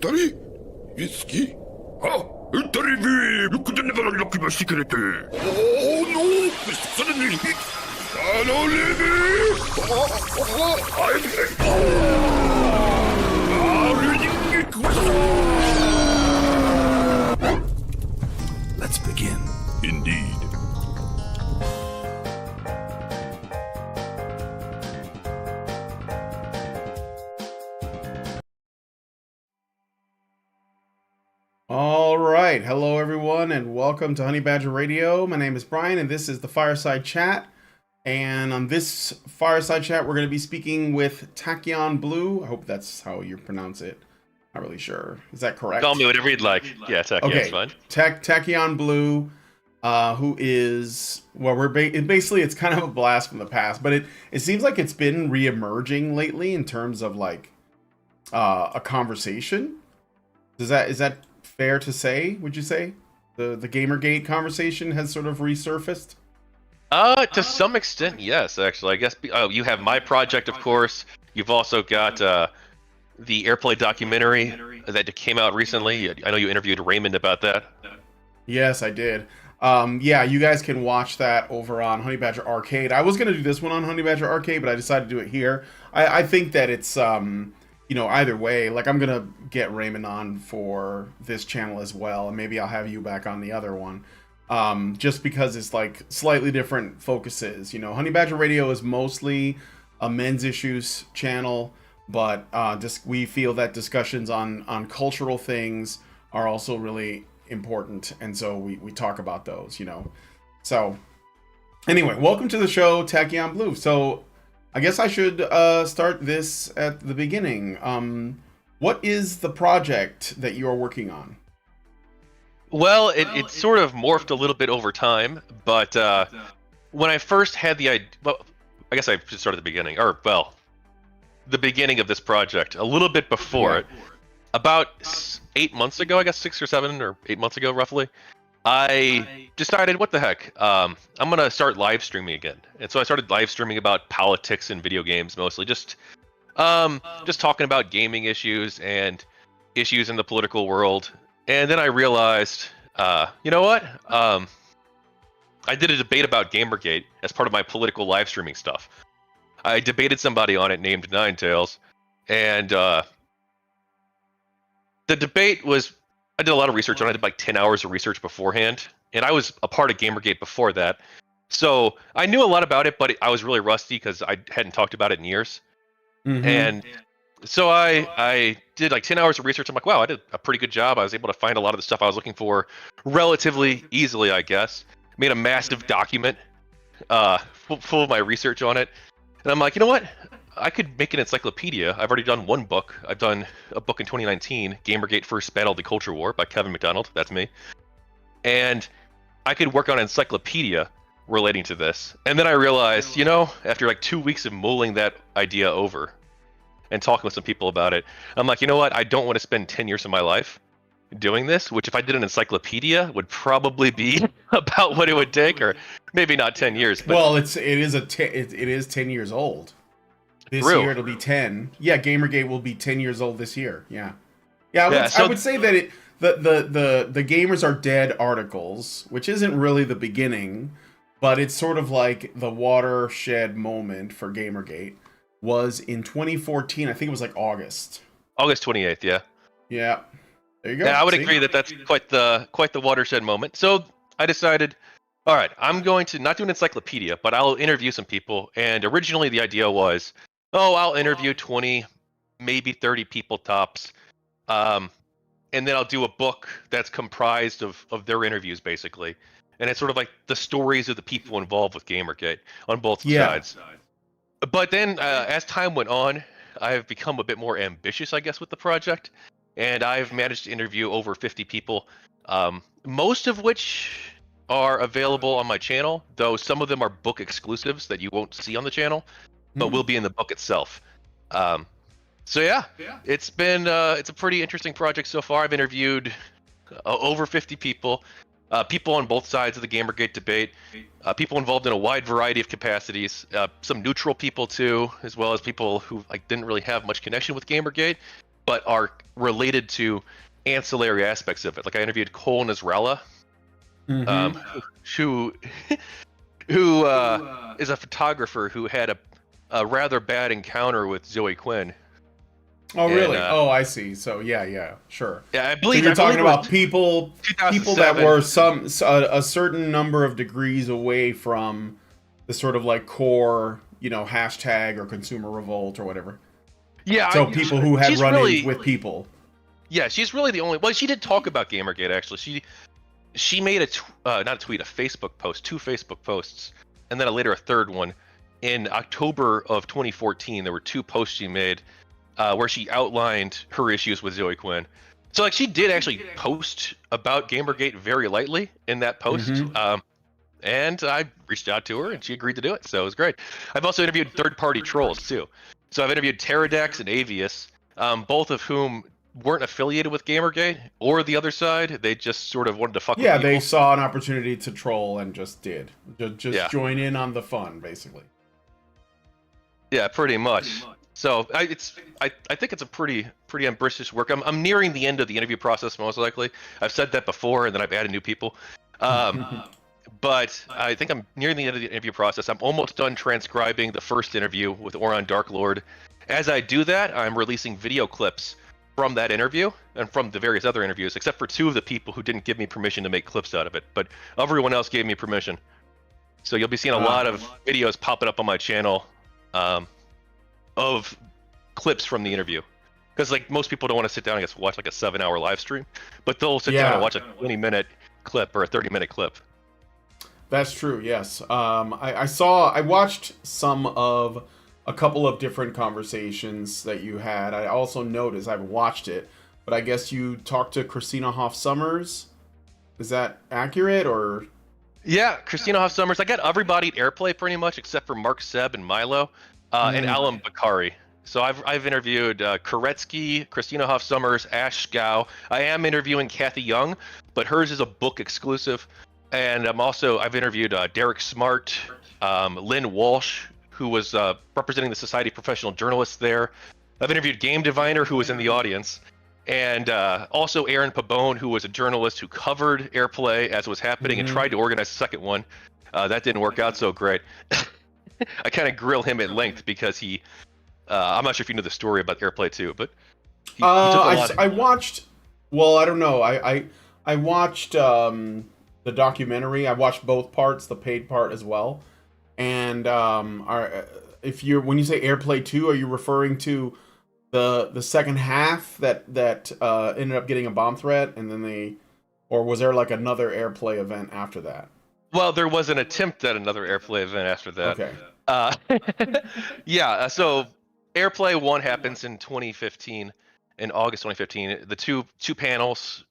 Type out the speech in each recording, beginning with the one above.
Italy? Whiskey? Ah, Italy V! You could never look at my secret. Oh no! Suddenly, I don't leave me! Let's begin. Indeed. All right. Hello, everyone, and welcome to Honey Badger Radio. My name is Brian, and this is the Fireside Chat. And on this Fireside Chat, we're going to be speaking with Tachyon Blue. I hope that's how you pronounce it. Not really sure. Is that correct? Call me whatever you'd like. Yeah, Tachyon's fine. Tachyon Blue, who is, well, basically, it's kind of a blast from the past, but it seems like it's been re-emerging lately in terms of like a conversation. Is that fair to say? Would you say the Gamergate conversation has sort of resurfaced? To some extent, yes. Actually, I guess. You have my project, of course. You've also got the Airplay documentary that came out recently. I know you interviewed Raymond about that. Yes, I did. Yeah, you guys can watch that over on Honey Badger Arcade. I was gonna do this one on Honey Badger Arcade, but I decided to do it here. I think that it's either way, like I'm gonna get Raymond on for this channel as well, and maybe I'll have you back on the other one. Just because it's like slightly different focuses. Honey Badger Radio is mostly a men's issues channel, but we feel that discussions on cultural things are also really important, and so we talk about those. So anyway, welcome to the show, Tachyon Blue. So I guess I should start this at the beginning. What is the project that you are working on? Well, it sort of morphed a little bit over time, but when I first had the idea, well, I guess I should start at the beginning, the beginning of this project, a little bit before it. About 8 months ago, I guess 6 or 7 or 8 months ago, roughly, I decided, what the heck, I'm gonna start live streaming again. And so I started live streaming about politics and video games, mostly just talking about gaming issues and issues in the political world. And then I realized, you know what? I did a debate about Gamergate as part of my political live streaming stuff. I debated somebody on it named Ninetails, and the debate was, I did a lot of research on it. I did like 10 hours of research beforehand, and I was a part of Gamergate before that. So I knew a lot about it, but I was really rusty because I hadn't talked about it in years. Mm-hmm. And so I did like 10 hours of research. I'm like, wow, I did a pretty good job. I was able to find a lot of the stuff I was looking for relatively easily, I guess. Made a massive document full of my research on it. And I'm like, you know what? I could make an encyclopedia. I've already done one book. I've done a book in 2019, Gamergate First Battle of the Culture War by Kevin McDonald. That's me. And I could work on an encyclopedia relating to this. And then I realized, after like 2 weeks of mulling that idea over and talking with some people about it, I'm like, you know what? I don't want to spend 10 years of my life doing this, which if I did an encyclopedia would probably be about what it would take, or maybe not 10 years. But well, it is 10 years old. This year it'll be 10. Yeah, Gamergate will be 10 years old this year. Yeah. I would say that the Gamers Are Dead articles, which isn't really the beginning, but it's sort of like the watershed moment for Gamergate, was in 2014. I think it was like August 28th. Yeah. There you go. Yeah, I would agree that that's quite the watershed moment. So I decided, all right, I'm going to not do an encyclopedia, but I'll interview some people. And originally the idea was, I'll interview 20, maybe 30 people tops. And then I'll do a book that's comprised of their interviews, basically. And it's sort of like the stories of the people involved with Gamergate on both sides. But then as time went on, I've become a bit more ambitious, I guess, with the project. And I've managed to interview over 50 people, most of which are available on my channel, though some of them are book exclusives that you won't see on the channel, but will be in the book itself. So yeah, it's been it's a pretty interesting project so far. I've interviewed over 50 people, people on both sides of the Gamergate debate, people involved in a wide variety of capacities, some neutral people too, as well as people who didn't really have much connection with Gamergate. but are related to ancillary aspects of it. Like I interviewed Cole Nasrallah, Mm-hmm. who who is a photographer who had a rather bad encounter with Zoe Quinn. Oh, And, really? Oh, I see. So yeah, sure. yeah, I So believe you're I believe talking it was about people that 2007. were a certain number of degrees away from the sort of like core, hashtag or consumer revolt or whatever. Yeah, So people who had she's run-ins really with people. yeah, she's really the only. Well, she did talk about Gamergate actually. She made not a tweet, a Facebook post, two Facebook posts, and then later a third one in October of 2014. There were two posts she made where she outlined her issues with Zoe Quinn. So like she did actually post about Gamergate very lightly in that post. Mm-hmm. And I reached out to her and she agreed to do it. So it was great. I've also interviewed third-party trolls too. So I've interviewed Pterodax and Avius, both of whom weren't affiliated with Gamergate or the other side. They just sort of wanted to fuck with Yeah, people. they saw an opportunity to troll and just did. Just Yeah. join in on the fun, basically. Yeah, pretty much. So I think it's a pretty ambitious work. I'm nearing the end of the interview process most likely. I've said that before, and then I've added new people. But I think I'm nearing the end of the interview process. I'm almost done transcribing the first interview with Oron Darklord. As I do that, I'm releasing video clips from that interview and from the various other interviews, except for two of the people who didn't give me permission to make clips out of it. But everyone else gave me permission. So you'll be seeing a lot of videos popping up on my channel of clips from the interview. Because like most people don't want to sit down and watch like a 7-hour live stream, but they'll sit down and watch a 20-minute clip or a 30-minute clip. That's true. Yes. I watched some of a couple of different conversations that you had. I also noticed, I haven't watched it, but I guess you talked to Christina Hoff Sommers. Is that accurate or? Yeah, Christina Hoff Sommers. I got everybody at Airplay pretty much except for Mark Seb and Milo and Alan Bakari. So I've interviewed Koretsky, Christina Hoff Sommers, Ash Gow. I am interviewing Kathy Young, but hers is a book exclusive. And I've interviewed Derek Smart, Lynn Walsh, who was representing the Society of Professional Journalists there. I've interviewed Game Diviner, who was in the audience, and also Aaron Pabone, who was a journalist who covered Airplay as it was happening and tried to organize the second one. That didn't work out so great. I kind of grill him at length because he. I'm not sure if you know the story about Airplay too, but he took a lot. I watched. Well, I don't know. I watched the documentary. I watched both parts, the paid part as well. And when you say Airplay 2, are you referring to the second half that ended up getting a bomb threat, and then or was there like another Airplay event after that? Well, there was an attempt at another Airplay event after that. Okay. Yeah. So Airplay 1 happens in 2015, in August 2015. The two panels.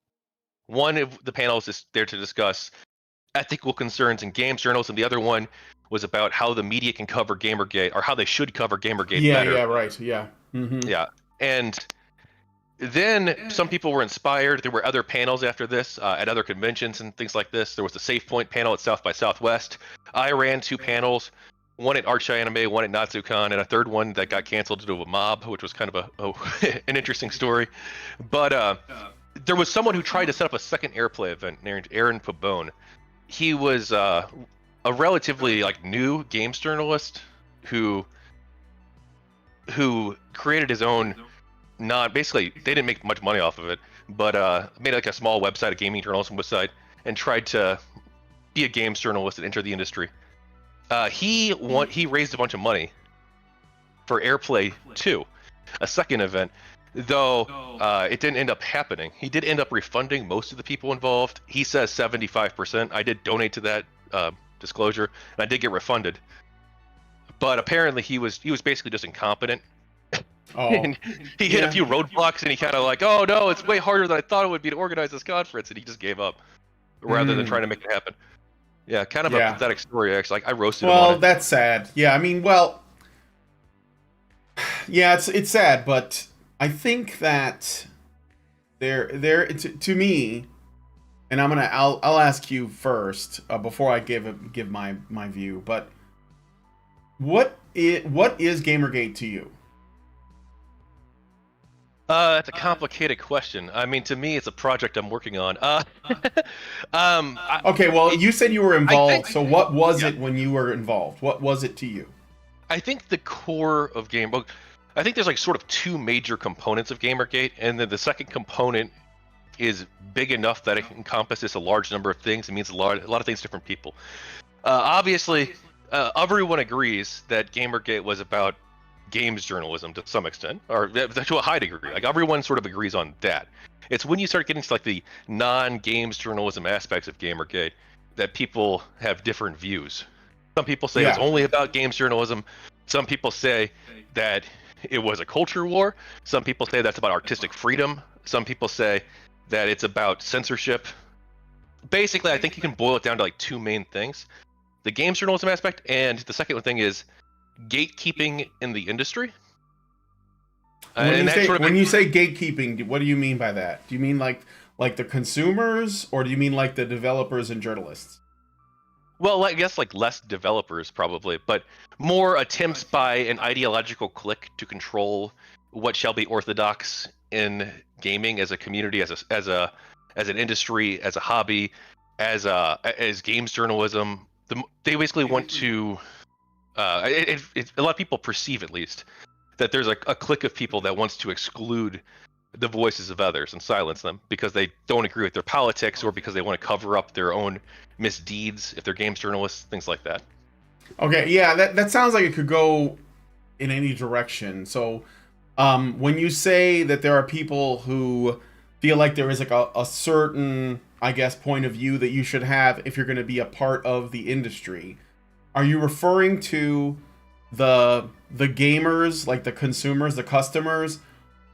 One of the panels is there to discuss ethical concerns in games journalism. The other one was about how the media can cover Gamergate, or how they should cover Gamergate better. Yeah, right. Yeah. Mm-hmm. Yeah. And then some people were inspired. There were other panels after this at other conventions and things like this. There was the Safe Point panel at South by Southwest. I ran 2 panels, one at Archie Anime, one at NatsuCon, and a third one that got canceled due to a mob, which was kind of an interesting story. But there was someone who tried to set up a second Airplay event named Aaron Pabone. He was a relatively new games journalist who created his own basically they didn't make much money off of it, but made a small website, a gaming journalism website, and tried to be a games journalist and enter the industry. He raised a bunch of money for Airplay 2, a second event, though it didn't end up happening. He did end up refunding most of the people involved. He says 75%. I did donate to that disclosure, and I did get refunded. But apparently he was basically just incompetent. And he hit a few roadblocks, and he kind of oh no, it's way harder than I thought it would be to organize this conference, and he just gave up rather than trying to make it happen. Yeah, kind of a pathetic story, actually. I roasted him on it. That's sad. Yeah, I mean, yeah, it's sad, but I think that to me, and I'll ask you first before I give my view, but what is Gamergate to you? That's a complicated question. I mean, to me, it's a project I'm working on. I, Okay, well, it, you said you were I involved. think, So what was yeah, it when you were involved? What was it to you? I think the core of I think there's like sort of two major components of Gamergate, and then the second component is big enough that it encompasses a large number of things. It means a lot of things to different people. Obviously, everyone agrees that Gamergate was about games journalism to some extent, or to a high degree. Like everyone sort of agrees on that. It's when you start getting to like the non-games journalism aspects of Gamergate that people have different views. Some people say it was Yeah. only about games journalism. Some people say that it was a culture war. Some people say that's about artistic freedom. Some people say that it's about censorship. Basically, I think you can boil it down to like two main things: the games journalism aspect, and the second thing is gatekeeping in the industry. When And you that say sort of, when you say gatekeeping, what do you mean by that? Do you mean like the consumers, or do you mean like the developers and journalists? well, I guess like less developers probably, but more attempts by an ideological clique to control what shall be orthodox in gaming as a community, as an industry, as a hobby, as games journalism. They basically want to. A lot of people perceive, at least, that there's a clique of people that wants to exclude the voices of others and silence them because they don't agree with their politics or because they want to cover up their own misdeeds if they're games journalists, things like that. Okay, yeah, that sounds like it could go in any direction. So, when you say that there are people who feel like there is like a certain, I guess, point of view that you should have if you're going to be a part of the industry, are you referring to the gamers, like the consumers, the customers,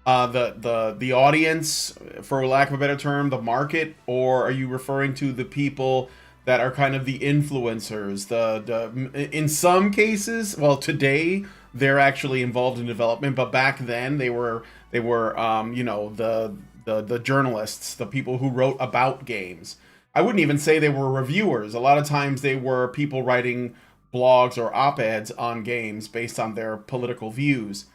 the audience, for lack of a better term, the market, or are you referring to the people that are kind of the influencers? The in some cases, well, today they're actually involved in development, but back then they were you know, the journalists, the people who wrote about games. I wouldn't even say they were reviewers. A lot of times they were people writing blogs or op-eds on games based on their political views.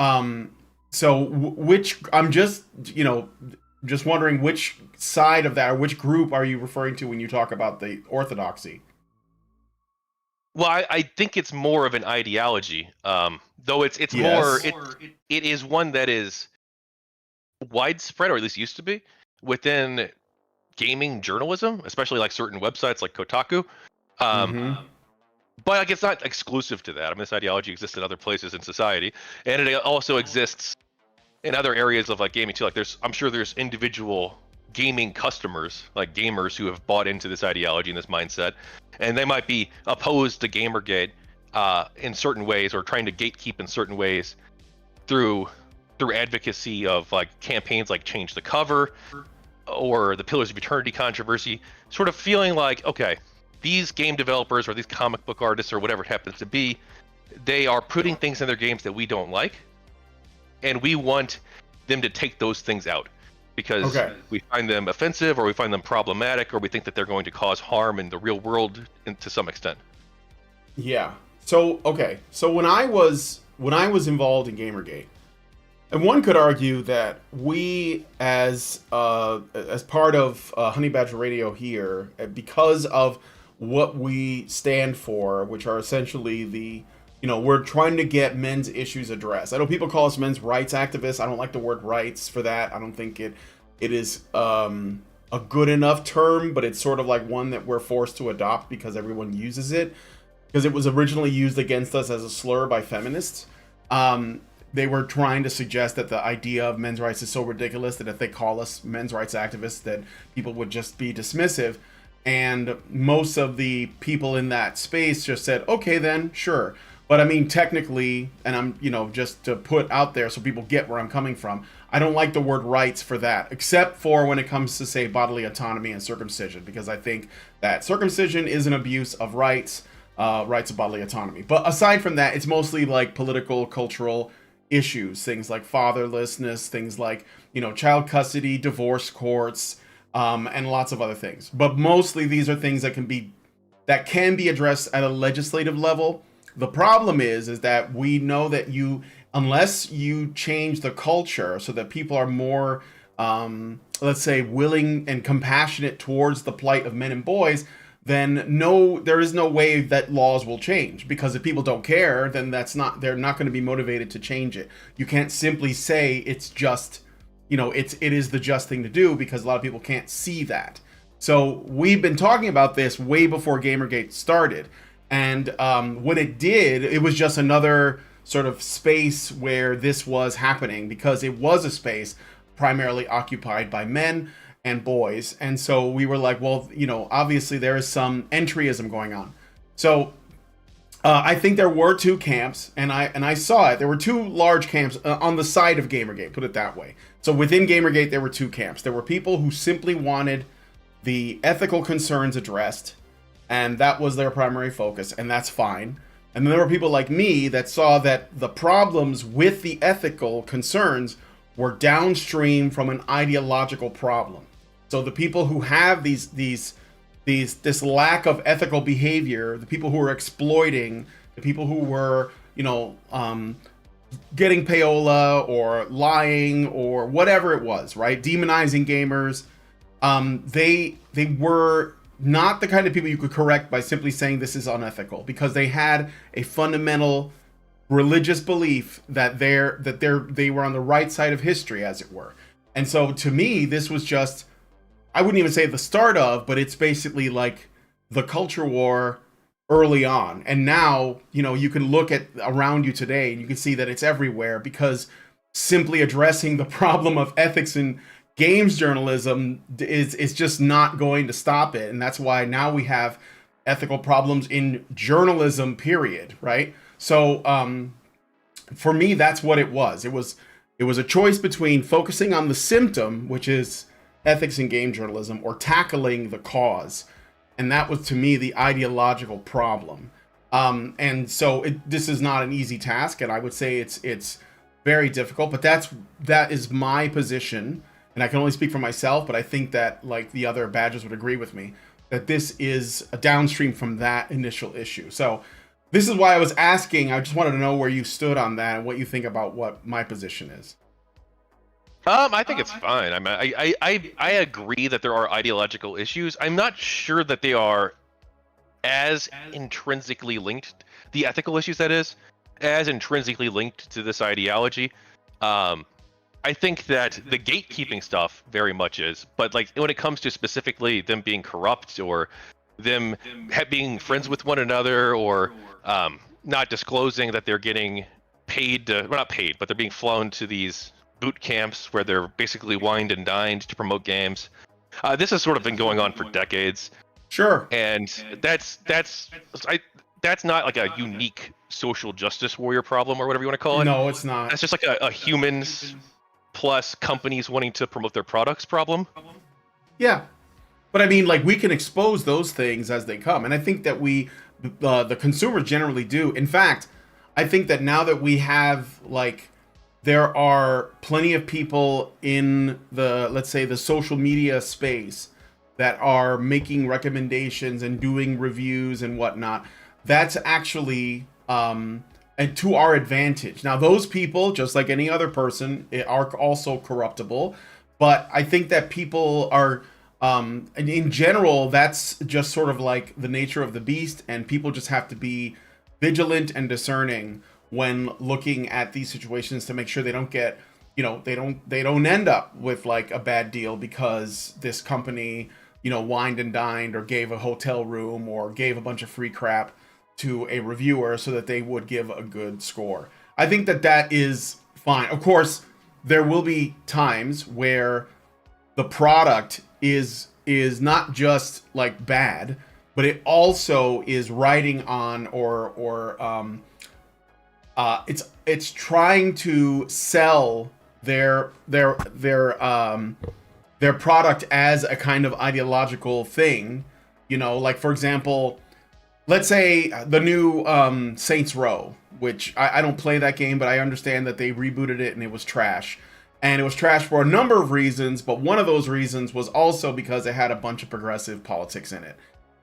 Um, so which I'm just, you know, just wondering which side of that or which group are you referring to when you talk about the orthodoxy? Well, I think it's more of an ideology, though it's more Yes. it is one that is widespread, or at least used to be, within gaming journalism, especially like certain websites like Kotaku. Um, Mm-hmm. but like it's not exclusive to that. I mean, this ideology exists in other places in society, and it also exists in other areas of like gaming too. Like I'm sure there's individual gaming customers, like gamers, who have bought into this ideology and this mindset, and they might be opposed to Gamergate in certain ways, or trying to gatekeep in certain ways through advocacy of like campaigns like Change the Cover or the Pillars of Eternity controversy, sort of feeling like, okay, these game developers or these comic book artists or whatever it happens to be, they are putting things in their games that we don't like, and we want them to take those things out because Okay. we find them offensive, or we find them problematic, or we think that they're going to cause harm in the real world to some extent. Yeah. So okay. So when I was involved in Gamergate, and one could argue that we, as part of Honey Badger Radio here, because of what we stand for, which are essentially the, you know, we're trying to get men's issues addressed. I know people call us men's rights activists. I don't like the word rights for that. I don't think it is a good enough term, but it's sort of like one that we're forced to adopt because everyone uses it, because it was originally used against us as a slur by feminists. They were trying to suggest that the idea of men's rights is so ridiculous that if they call us men's rights activists, that people would just be dismissive. And most of the people in that space just said, okay, then sure. But I mean, technically, and I'm, you know, just to put out there so people get where I'm coming from, I don't like the word rights for that, except for when it comes to, say, bodily autonomy and circumcision, because I think that circumcision is an abuse of rights, rights of bodily autonomy. But aside from that, it's mostly like political, cultural issues, things like fatherlessness, things like, you know, child custody, divorce courts, and lots of other things. But mostly these are things that can be addressed at a legislative level. The problem is that we know that you, unless you change the culture so that people are more, let's say, willing and compassionate towards the plight of men and boys, then there is no way that laws will change. Because if people don't care, then they're not going to be motivated to change it. You can't simply say it's just, it is the just thing to do, because a lot of people can't see that. So we've been talking about this way before Gamergate started. And when it did, it was just another sort of space where this was happening, because it was a space primarily occupied by men and boys. And so we were like, well, obviously there is some entryism going on. So I think there were two camps, and I saw it. There were two large camps on the side of Gamergate, put it that way. So within Gamergate, there were two camps. There were people who simply wanted the ethical concerns addressed, and that was their primary focus, and that's fine. And then there were people like me that saw that the problems with the ethical concerns were downstream from an ideological problem. So the people who have this lack of ethical behavior, the people who are exploiting, the people who were, getting payola or lying or whatever it was, right? Demonizing gamers. They were not the kind of people you could correct by simply saying this is unethical, because they had a fundamental religious belief that they were on the right side of history, as it were. And so to me, this was just, I wouldn't even say the start of, but it's basically like the culture war early on. And now, you can look at around you today and you can see that it's everywhere, because simply addressing the problem of ethics in games journalism is just not going to stop it. And that's why now we have ethical problems in journalism, period, right? So for me, that's what it was. It was a choice between focusing on the symptom, which is ethics in game journalism, or tackling the cause. And that was, to me, the ideological problem. And so this is not an easy task, and I would say it's very difficult, but that is my position. And I can only speak for myself, but I think that, like, the other badges would agree with me, that this is a downstream from that initial issue. So this is why I was asking. I just wanted to know where you stood on that and what you think about what my position is. I think it's fine. I agree that there are ideological issues. I'm not sure that they are as intrinsically linked, the ethical issues, that is, as intrinsically linked to this ideology. I think that the gatekeeping stuff very much is, but like when it comes to specifically them being corrupt, or them being friends with one another, or not disclosing that they're getting paid well, not paid, but they're being flown to these boot camps where they're basically wined and dined to promote games. This has sort of been going on for decades. Sure. And that's not like a unique social justice warrior problem, or whatever you want to call it. No, it's not. That's just like a humans plus companies wanting to promote their products problem. Yeah. But I mean, like, we can expose those things as they come. And I think that the consumers generally do. In fact, I think that now that we have, like, there are plenty of people in let's say, the social media space that are making recommendations and doing reviews and whatnot. That's actually and to our advantage. Now, those people, just like any other person, are also corruptible. But I think that people are, in general, that's just sort of like the nature of the beast, and people just have to be vigilant and discerning when looking at these situations to make sure they don't get, they don't end up with like a bad deal because this company, wined and dined or gave a hotel room or gave a bunch of free crap to a reviewer so that they would give a good score. I think that is fine. Of course, there will be times where the product is not just like bad, but it also is riding on it's trying to sell their product as a kind of ideological thing. Like, for example, let's say the new Saints Row, which I don't play that game, but I understand that they rebooted it and it was trash. And it was trash for a number of reasons, but one of those reasons was also because it had a bunch of progressive politics in it.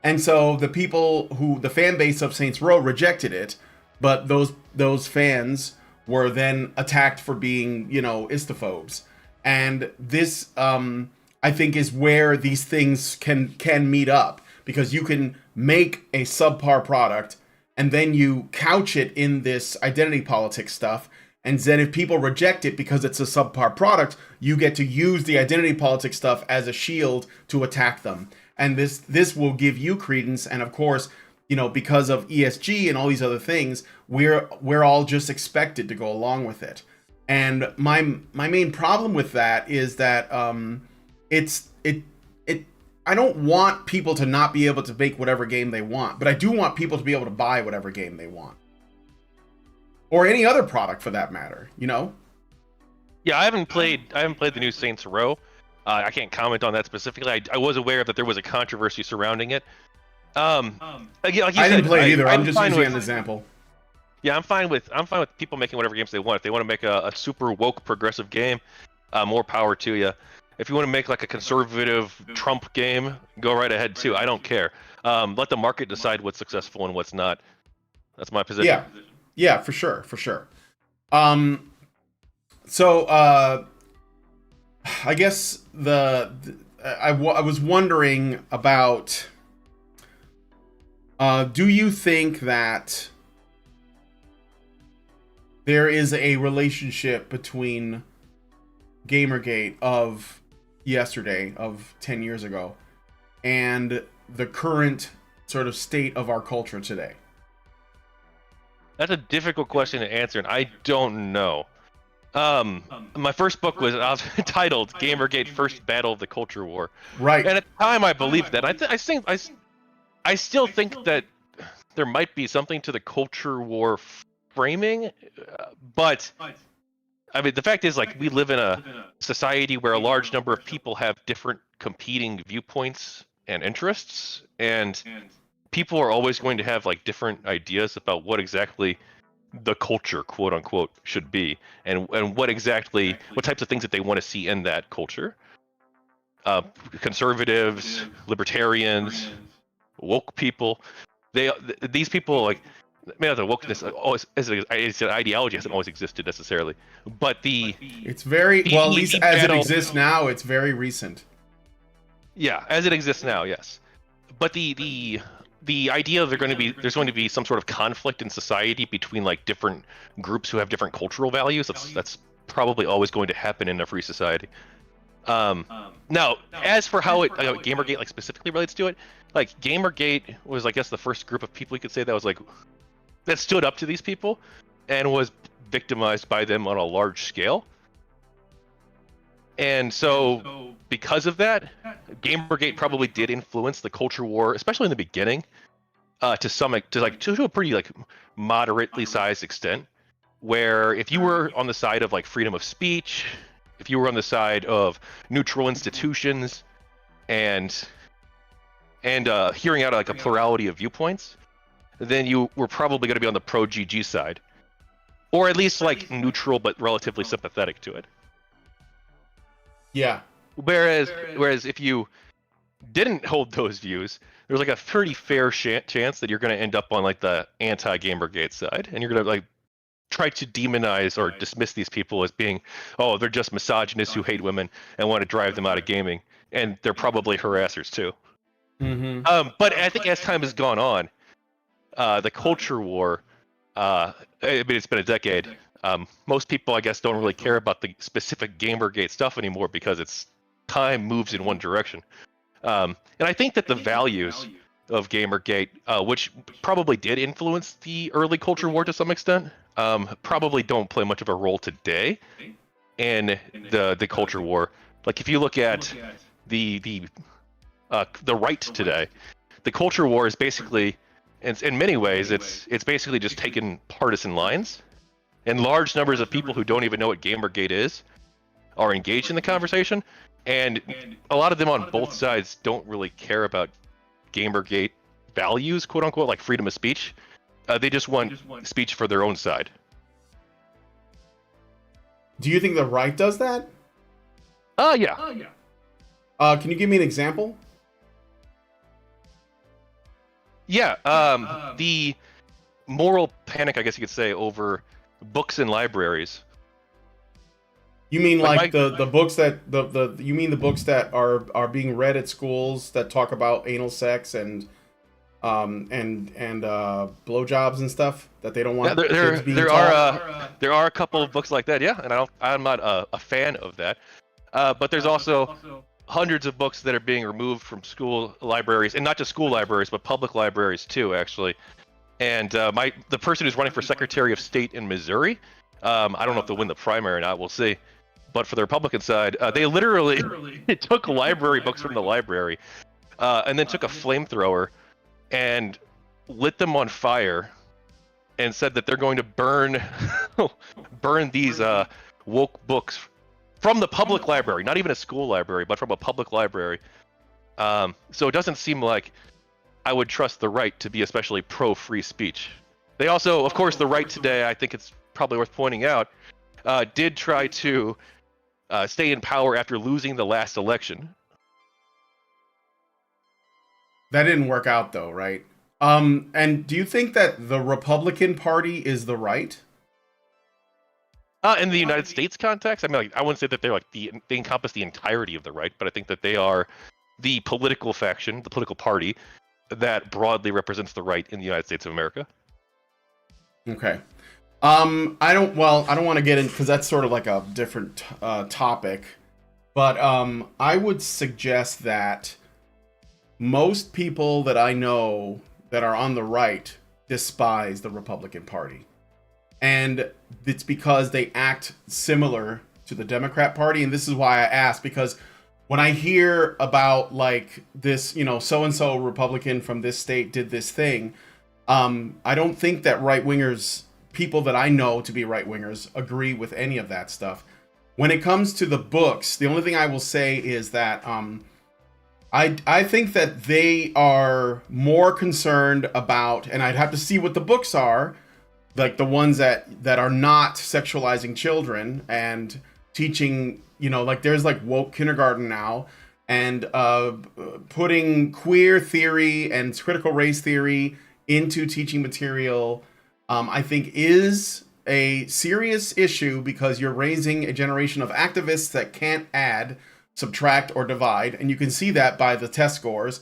And so the fan base of Saints Row rejected it, but those fans were then attacked for being, istophobes. And this, I think, is where these things can meet up, because you can make a subpar product and then you couch it in this identity politics stuff. And then if people reject it because it's a subpar product, you get to use the identity politics stuff as a shield to attack them. And this will give you credence. And of course, because of ESG and all these other things, we're all just expected to go along with it. And my main problem with that is that I don't want people to not be able to make whatever game they want, but I do want people to be able to buy whatever game they want. Or any other product for that matter, Yeah, I haven't played the new Saints Row. I can't comment on that specifically. I was aware that there was a controversy surrounding it. Again, like I didn't play it either. I'm just using an example. Yeah, I'm fine with people making whatever games they want. If they want to make a super woke progressive game, more power to you. If you want to make like a conservative Trump game, go right ahead too. I don't care. Let the market decide what's successful and what's not. That's my position. Yeah, for sure. So I guess I was wondering about. Do you think that there is a relationship between Gamergate of yesterday, of 10 years ago, and the current sort of state of our culture today? That's a difficult question to answer, and I don't know. My first book was titled Gamergate: First Battle of the Culture War. Right. And at the time, I believed that. I still think that there might be something to the culture war framing, but I mean, the fact is, like, we live in a society where a large number of people have different competing viewpoints and interests, and people are always going to have like different ideas about what exactly the culture, quote unquote, should be, and what types of things that they want to see in that culture. Conservatives, libertarians, woke people, these people, like, maybe the wokeness always as an ideology hasn't always existed necessarily, but it's very well, at least as it exists now, it's very recent. Yeah, as it exists now, yes. But the idea there's going to be some sort of conflict in society between like different groups who have different cultural values. That's probably always going to happen in a free society. Now, as for how Gamergate like specifically relates to it, like Gamergate was, I guess, the first group of people you could say that stood up to these people and was victimized by them on a large scale. And so, because of that, Gamergate probably did influence the culture war, especially in the beginning, to a pretty like moderately sized extent. Where if you were on the side of like freedom of speech, if you were on the side of neutral institutions, and hearing out like a plurality of viewpoints, then you were probably going to be on the pro GG side, or at least like neutral but relatively sympathetic to it. Yeah. Whereas if you didn't hold those views, there's like a pretty fair chance that you're going to end up on like the anti-Gamergate side, and you're going to like try to demonize or dismiss these people as being, oh, they're just misogynists who hate women and want to drive them out of gaming, and they're probably harassers too. Mm-hmm. But I think as time has gone on, the culture war, I mean, it's been a decade. Most people, I guess, don't really care about the specific Gamergate stuff anymore because time moves in one direction. And I think that the values of Gamergate, which probably did influence the early culture war to some extent, probably don't play much of a role today in the culture war. Like if you look at the right today, the culture war is basically, in many ways, it's basically just taken partisan lines. And large numbers of people who don't even know what Gamergate is are engaged in the conversation, and a lot of them on both sides don't really care about Gamergate values, quote unquote, like freedom of speech. They just want speech for their own side. Do you think the right does that? Yeah. Can you give me an example? Yeah. The moral panic, I guess you could say, over books in libraries. You mean like Like the books that the you mean the books that are being read at schools that talk about anal sex and blowjobs and stuff that they don't Yeah, want kids being taught? there are a couple of books like that, yeah, and I'm not a fan of that. But there's also hundreds of books that are being removed from school libraries, and not just school libraries, but public libraries too, actually. And the person who's running for Secretary of State in Missouri, I don't know if they'll win the primary or not, we'll see. But for the Republican side, they literally took library books from the library, and then took a flamethrower and lit them on fire, and said that they're going to burn these woke books from the public library, not even a school library, but from a public library. So it doesn't seem like I would trust the right to be especially pro-free speech. They also, of course, the right today, I think it's probably worth pointing out, did try to stay in power after losing the last election. That didn't work out though, right? And do you think that the Republican Party is the right? In the United States context, I mean, like, I wouldn't say that they're like they encompass the entirety of the right, but I think that they are the political faction, the political party that broadly represents the right in the United States of America. Okay. I don't want to get in because that's sort of like a different topic, but I would suggest that most people that I know that are on the right despise the Republican Party. And it's because they act similar to the Democrat Party. And this is why I asked, because when I hear about like this, so-and-so Republican from this state did this thing, I don't think that right-wingers, people that I know to be right-wingers, agree with any of that stuff. When it comes to the books, the only thing I will say is that I think that they are more concerned about, and I'd have to see what the books are, like the ones that are not sexualizing children and teaching, like there's like woke kindergarten now, and putting queer theory and critical race theory into teaching material, I think is a serious issue, because you're raising a generation of activists that can't add, subtract, or divide, and you can see that by the test scores.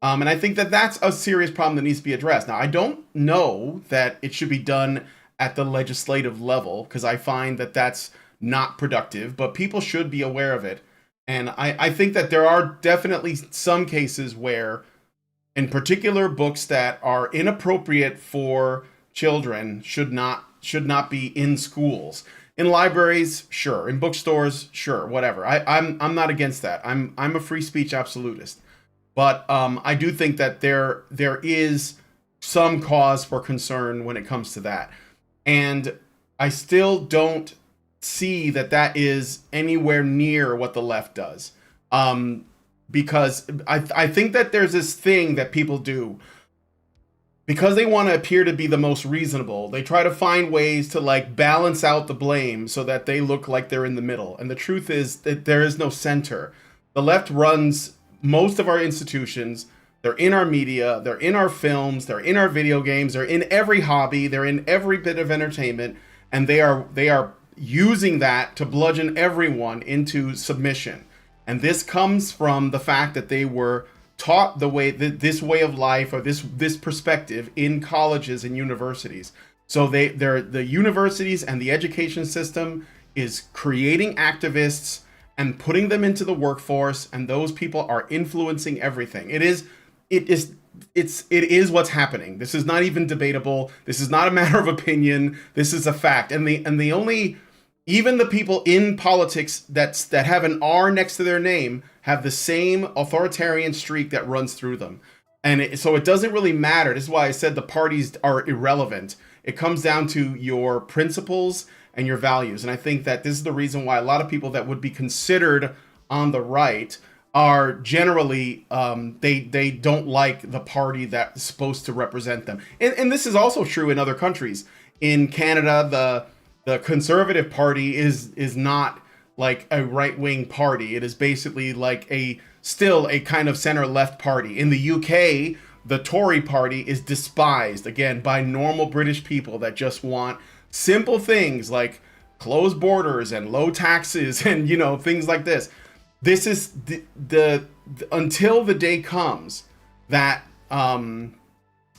And I think that that's a serious problem that needs to be addressed. Now, I don't know that it should be done at the legislative level, because I find that that's not productive, but people should be aware of it. And I think that there are definitely some cases where, in particular, books that are inappropriate for children should not be in schools. In libraries, sure. In bookstores, sure. Whatever. I'm not against that. I'm a free speech absolutist. But I do think that there is some cause for concern when it comes to that. And I still don't see that is anywhere near what the left does. Because I think that there's this thing that people do. Because they want to appear to be the most reasonable, they try to find ways to like balance out the blame so that they look like they're in the middle. And the truth is that there is no center. The left runs most of our institutions. They're in our media, they're in our films, they're in our video games, they're in every hobby, they're in every bit of entertainment, and they are using that to bludgeon everyone into submission. And this comes from the fact that they were taught this way of life, or this perspective, in colleges and universities. So the universities and the education system is creating activists and putting them into the workforce, and those people are influencing everything. It is what's happening. This is not even debatable. This is not a matter of opinion. This is a fact. And the only, even the people in politics that have an R next to their name have the same authoritarian streak that runs through them. And so it doesn't really matter. This is why I said the parties are irrelevant. It comes down to your principles and your values. And I think that this is the reason why a lot of people that would be considered on the right are generally, they don't like the party that's supposed to represent them. And this is also true in other countries. In Canada, the Conservative Party is not like a right-wing party. It is basically like still a kind of center-left party. In the UK, the Tory party is despised, again, by normal British people that just want simple things like closed borders and low taxes and things like this. This is the until the day comes that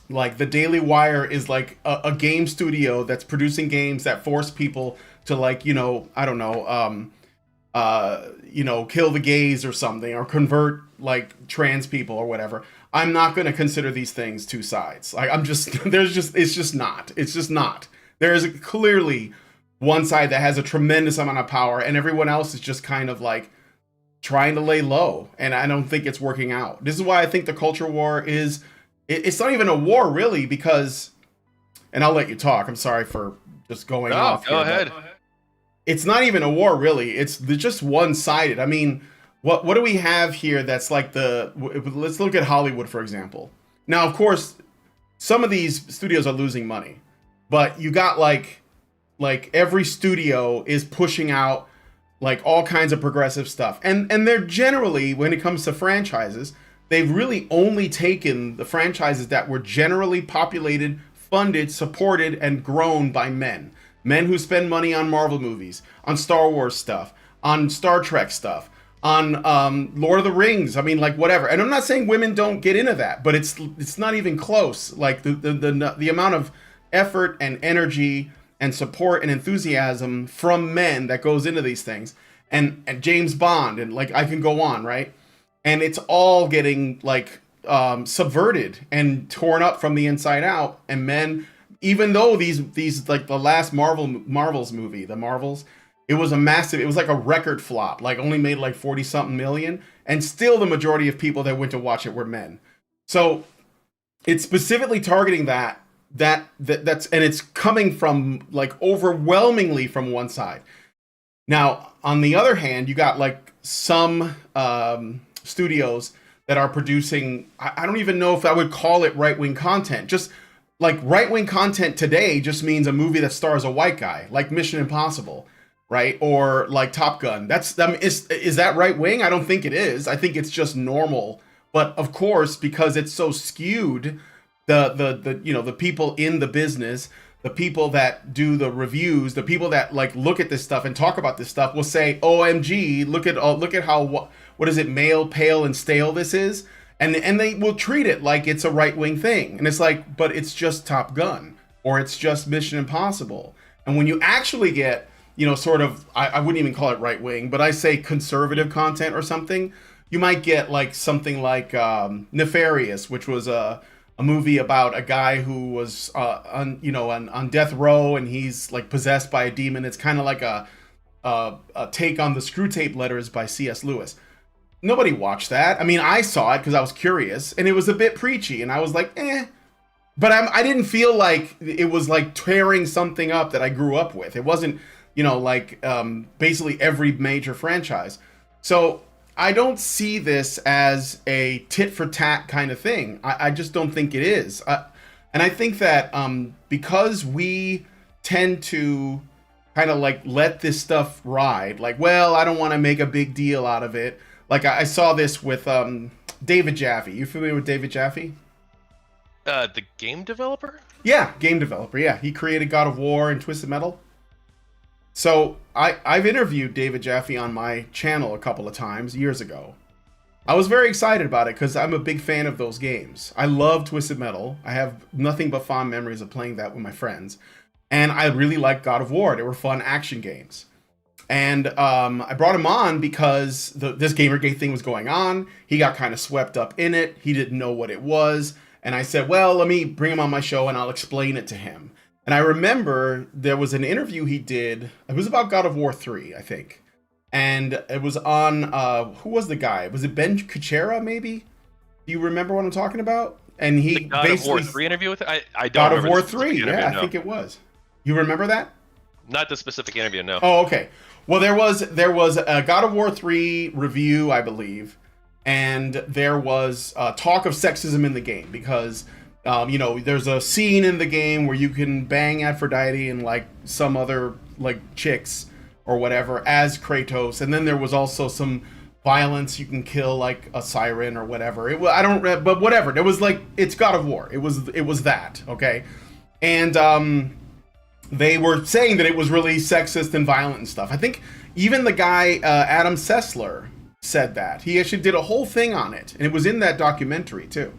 like the Daily Wire is like a game studio that's producing games that force people to like I don't know kill the gays or something, or convert like trans people or whatever. I'm not going to consider these things two sides. Like it's just not. There is clearly one side that has a tremendous amount of power, and everyone else is just kind of like trying to lay low, and I don't think it's working out. This is why I think the culture war is, it's not even a war really, because, and I'll let you talk. I'm sorry for just going off. Go ahead. It's not even a war really. It's just one-sided. I mean, what do we have here that's like let's look at Hollywood, for example. Now, of course, some of these studios are losing money, but you got like every studio is pushing out like all kinds of progressive stuff. And they're generally, when it comes to franchises, they've really only taken the franchises that were generally populated, funded, supported, and grown by men. Men who spend money on Marvel movies, on Star Wars stuff, on Star Trek stuff, on Lord of the Rings. I mean, like whatever. And I'm not saying women don't get into that, but it's not even close. Like the amount of effort and energy and support and enthusiasm from men that goes into these things, and James Bond, and like I can go on, right? And it's all getting like subverted and torn up from the inside out. And men, even though these like the last Marvel's movie, the Marvels, it was like a record flop, like only made like 40 something million, and still the majority of people that went to watch it were men. So it's specifically targeting that's and it's coming from like overwhelmingly from one side. Now, on the other hand, you got like some studios that are producing, I don't even know if I would call it right-wing content. Just like right-wing content today just means a movie that stars a white guy, like Mission Impossible, right? Or like Top Gun. Is that right-wing? I don't think it is. I think it's just normal. But of course, because it's so skewed, the people in the business, the people that do the reviews, the people that like look at this stuff and talk about this stuff will say, "OMG, look at how what is it, male, pale, and stale this is," and they will treat it like it's a right-wing thing, and it's like, but it's just Top Gun, or it's just Mission Impossible. And when you actually get sort of, I wouldn't even call it right-wing, but I say conservative content or something, you might get like something like Nefarious, which was a movie about a guy who was on death row, and he's like possessed by a demon. It's kind of like a take on the Screw Tape Letters by C.S. Lewis. Nobody watched that. I mean, I saw it because I was curious, and it was a bit preachy, and I was like, but I didn't feel like it was like tearing something up that I grew up with. It wasn't, like basically every major franchise. So I don't see this as a tit for tat kind of thing. I just don't think it is. And I think that because we tend to kind of like let this stuff ride, like, well, I don't want to make a big deal out of it. Like I saw this with David Jaffe. You familiar with David Jaffe? The game developer? Yeah, game developer. Yeah, he created God of War and Twisted Metal. So I've interviewed David Jaffe on my channel a couple of times years ago. I was very excited about it because I'm a big fan of those games. I love Twisted Metal. I have nothing but fond memories of playing that with my friends. And I really liked God of War. They were fun action games. And I brought him on because this Gamergate thing was going on. He got kind of swept up in it. He didn't know what it was. And I said, well, let me bring him on my show and I'll explain it to him. And I remember there was an interview he did. It was about God of War 3, I think. And it was on, who was the guy? Was it Ben Kuchera, maybe? Do you remember what I'm talking about? And he the God of War 3 interview with it? I don't God of remember War the specific 3, interview, yeah, no. I think it was. You remember that? Not the specific interview, no. Oh, okay. Well, there was a God of War 3 review, I believe. And there was talk of sexism in the game because... there's a scene in the game where you can bang Aphrodite and like some other like chicks or whatever as Kratos, and then there was also some violence. You can kill like a siren or whatever. But whatever. There was like, it's God of War. It was that, okay? And they were saying that it was really sexist and violent and stuff. I think even the guy Adam Sessler said that. He actually did a whole thing on it, and it was in that documentary too.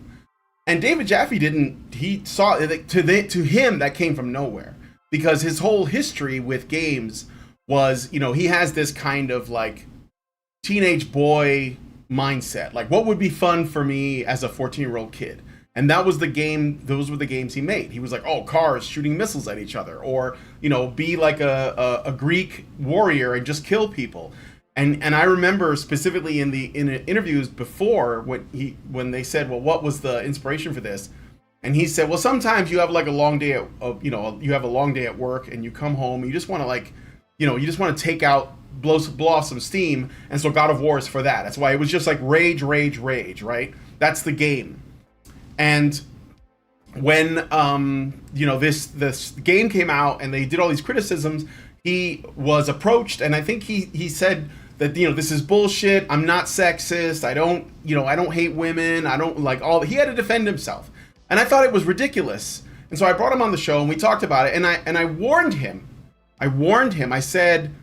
And David Jaffe didn't. He saw it to him that came from nowhere, because his whole history with games was, you know, he has this kind of like teenage boy mindset. Like, what would be fun for me as a 14-year-old kid? And that was the game. Those were the games he made. He was like, oh, cars shooting missiles at each other, or, you know, be like a Greek warrior and just kill people. And I remember specifically in interviews before when they said, well, what was the inspiration for this? And he said, well, sometimes you have like a long day you have a long day at work, and you come home and you just want to like, you take out, blow off some steam. And so God of War is for that. That's why it was just like rage, right? That's the game. And when this game came out and they did all these criticisms, he was approached, and I think he said that, you know, this is bullshit. I'm not sexist. I don't hate women. I don't like all. He had to defend himself, and I thought it was ridiculous. And so I brought him on the show and we talked about it. And I warned him. I said,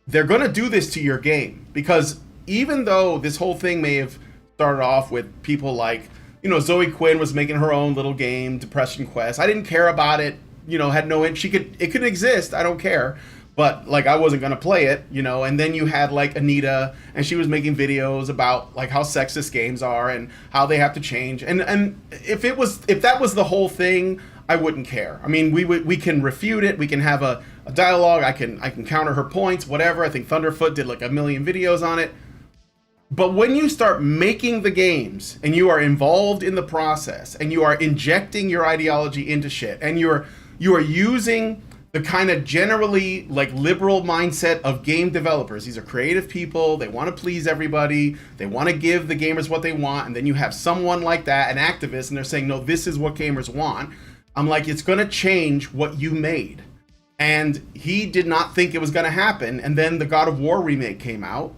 they're gonna do this to your game, because even though this whole thing may have started off with people like, you know, Zoe Quinn was making her own little game, Depression Quest. I didn't care about it. You know, had no. It could exist. I don't care. But like, I wasn't gonna play it, you know. And then you had like Anita, and she was making videos about like how sexist games are and how they have to change. And if that was the whole thing, I wouldn't care. I mean, we can refute it. We can have a dialogue. I can counter her points, whatever. I think Thunderfoot did like 1 million videos on it. But when you start making the games and you are involved in the process and you are injecting your ideology into shit, and you are using the kind of generally like liberal mindset of game developers. These are creative people. They want to please everybody. They want to give the gamers what they want. And then you have someone like that, an activist, and they're saying, no, this is what gamers want. I'm like, it's going to change what you made. And he did not think it was going to happen. And then the God of War remake came out,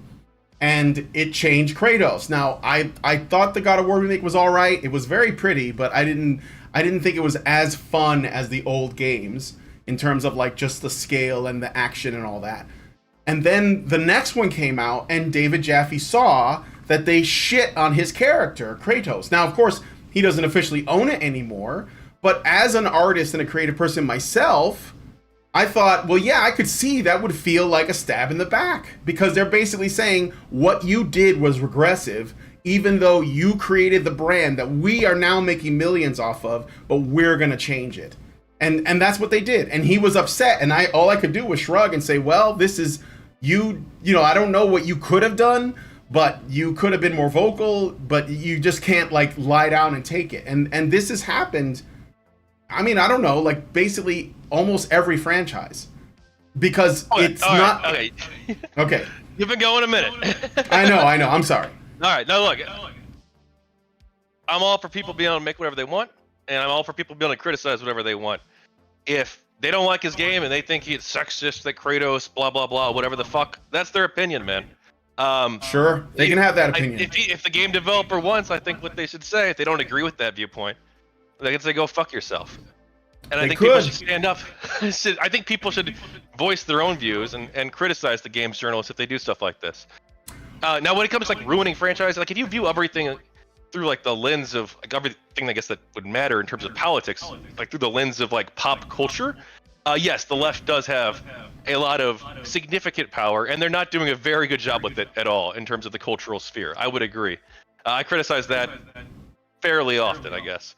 and it changed Kratos. Now, I thought the God of War remake was all right. It was very pretty, but I didn't think it was as fun as the old games in terms of like just the scale and the action and all that. And then the next one came out, and David Jaffe saw that they shit on his character, Kratos. Now, of course, he doesn't officially own it anymore, but as an artist and a creative person myself, I thought, well, yeah, I could see that would feel like a stab in the back, because they're basically saying what you did was regressive, even though you created the brand that we are now making millions off of, but we're going to change it. And that's what they did. And he was upset. And all I could do was shrug and say, well, this is you know, I don't know what you could have done, but you could have been more vocal, but you just can't like lie down and take it. And this has happened. I mean, I don't know, like basically almost every franchise, because it's not okay. Okay. You've been going a minute. I know. I'm sorry. All right, now look, I'm all for people being able to make whatever they want, and I'm all for people being able to criticize whatever they want. If they don't like his game and they think he's sexist, that Kratos, blah blah blah, whatever the fuck, that's their opinion, man. Sure, they can have that opinion. If the game developer wants, I think what they should say, if they don't agree with that viewpoint, they can say, go fuck yourself. And I think people should stand up. I think people should voice their own views and criticize the games journalists if they do stuff like this. Now, when it comes to like ruining franchise, like if you view everything through like the lens of like everything, I guess that would matter in terms of politics, like through the lens of like pop culture, yes, the left does have a lot of significant power, and they're not doing a very good job with it at all in terms of the cultural sphere. I would agree. I criticize that fairly often, I guess.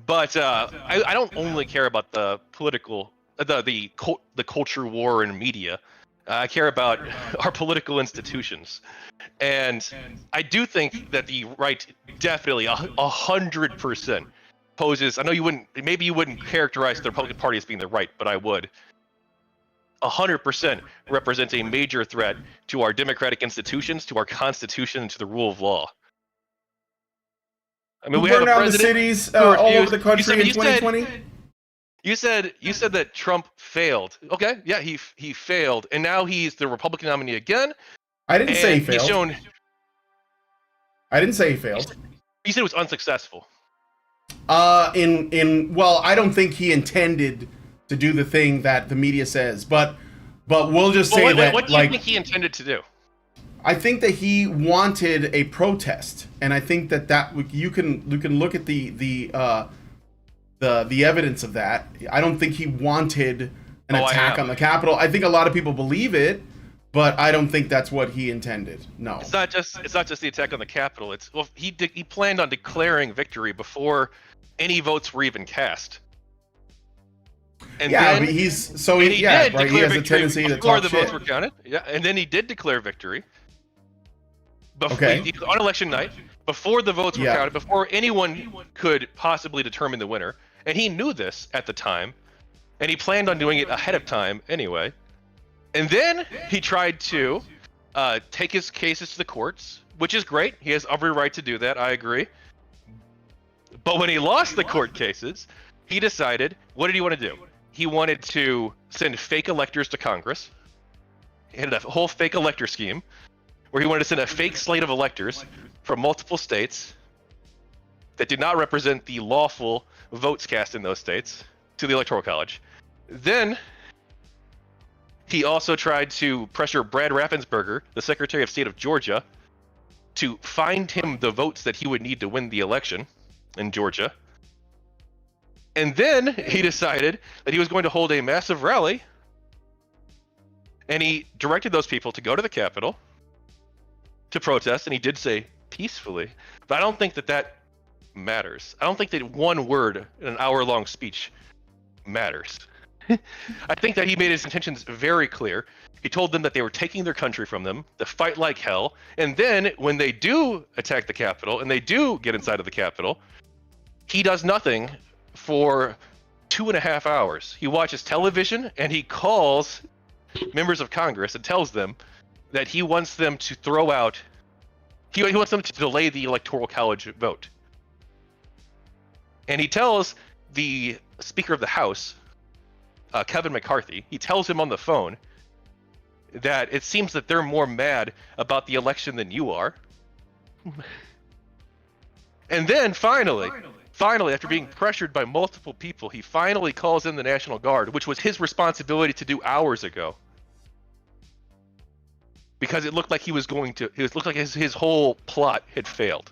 But I don't only care about the political, the culture war in media. I care about our political institutions, and I do think that the right definitely 100% poses. I know you wouldn't, maybe you wouldn't characterize the Republican Party as being the right, but I would. 100% represents a major threat to our democratic institutions, to our Constitution, and to the rule of law. I mean, we have a down the president cities all over the country in 2020. You said that Trump failed. Okay, yeah, he failed, and now he's the Republican nominee again. I didn't say he failed. I didn't say he failed. You said it was unsuccessful. Well, I don't think he intended to do the thing that the media says. But we'll just say that, what do you think he intended to do? I think that he wanted a protest, and I think that you can look at the evidence of that. I don't think he wanted an attack on the Capitol. I think a lot of people believe it, but I don't think that's what he intended. No, it's not just the attack on the Capitol. He planned on declaring victory before any votes were even cast. And yeah, but he has a tendency to talk shit. Votes were counted. Yeah, and then he did declare victory. On election night, before the votes were counted, before anyone could possibly determine the winner, and he knew this at the time, and he planned on doing it ahead of time anyway. And then he tried to take his cases to the courts, which is great. He has every right to do that. I agree. But when he lost the court cases, he decided, what did he want to do? He wanted to send fake electors to Congress. He had a whole fake elector scheme where he wanted to send a fake slate of electors from multiple states that did not represent the lawful votes cast in those states to the Electoral College. Then he also tried to pressure Brad Raffensperger, the Secretary of State of Georgia, to find him the votes that he would need to win the election in Georgia. And then he decided that he was going to hold a massive rally, and he directed those people to go to the Capitol to protest, and he did say peacefully. But I don't think that matters. I don't think that one word in an hour-long speech matters. I think that he made his intentions very clear. He told them that they were taking their country from them, to fight like hell, and then when they do attack the Capitol and they do get inside of the Capitol, he does nothing for 2.5 hours. He watches television and he calls members of Congress and tells them that he wants them to throw out, he wants them to delay the Electoral College vote. And he tells the Speaker of the House, Kevin McCarthy, he tells him on the phone that it seems that they're more mad about the election than you are. And then finally, after being pressured by multiple people, he finally calls in the National Guard, which was his responsibility to do hours ago. Because it looked like his whole plot had failed.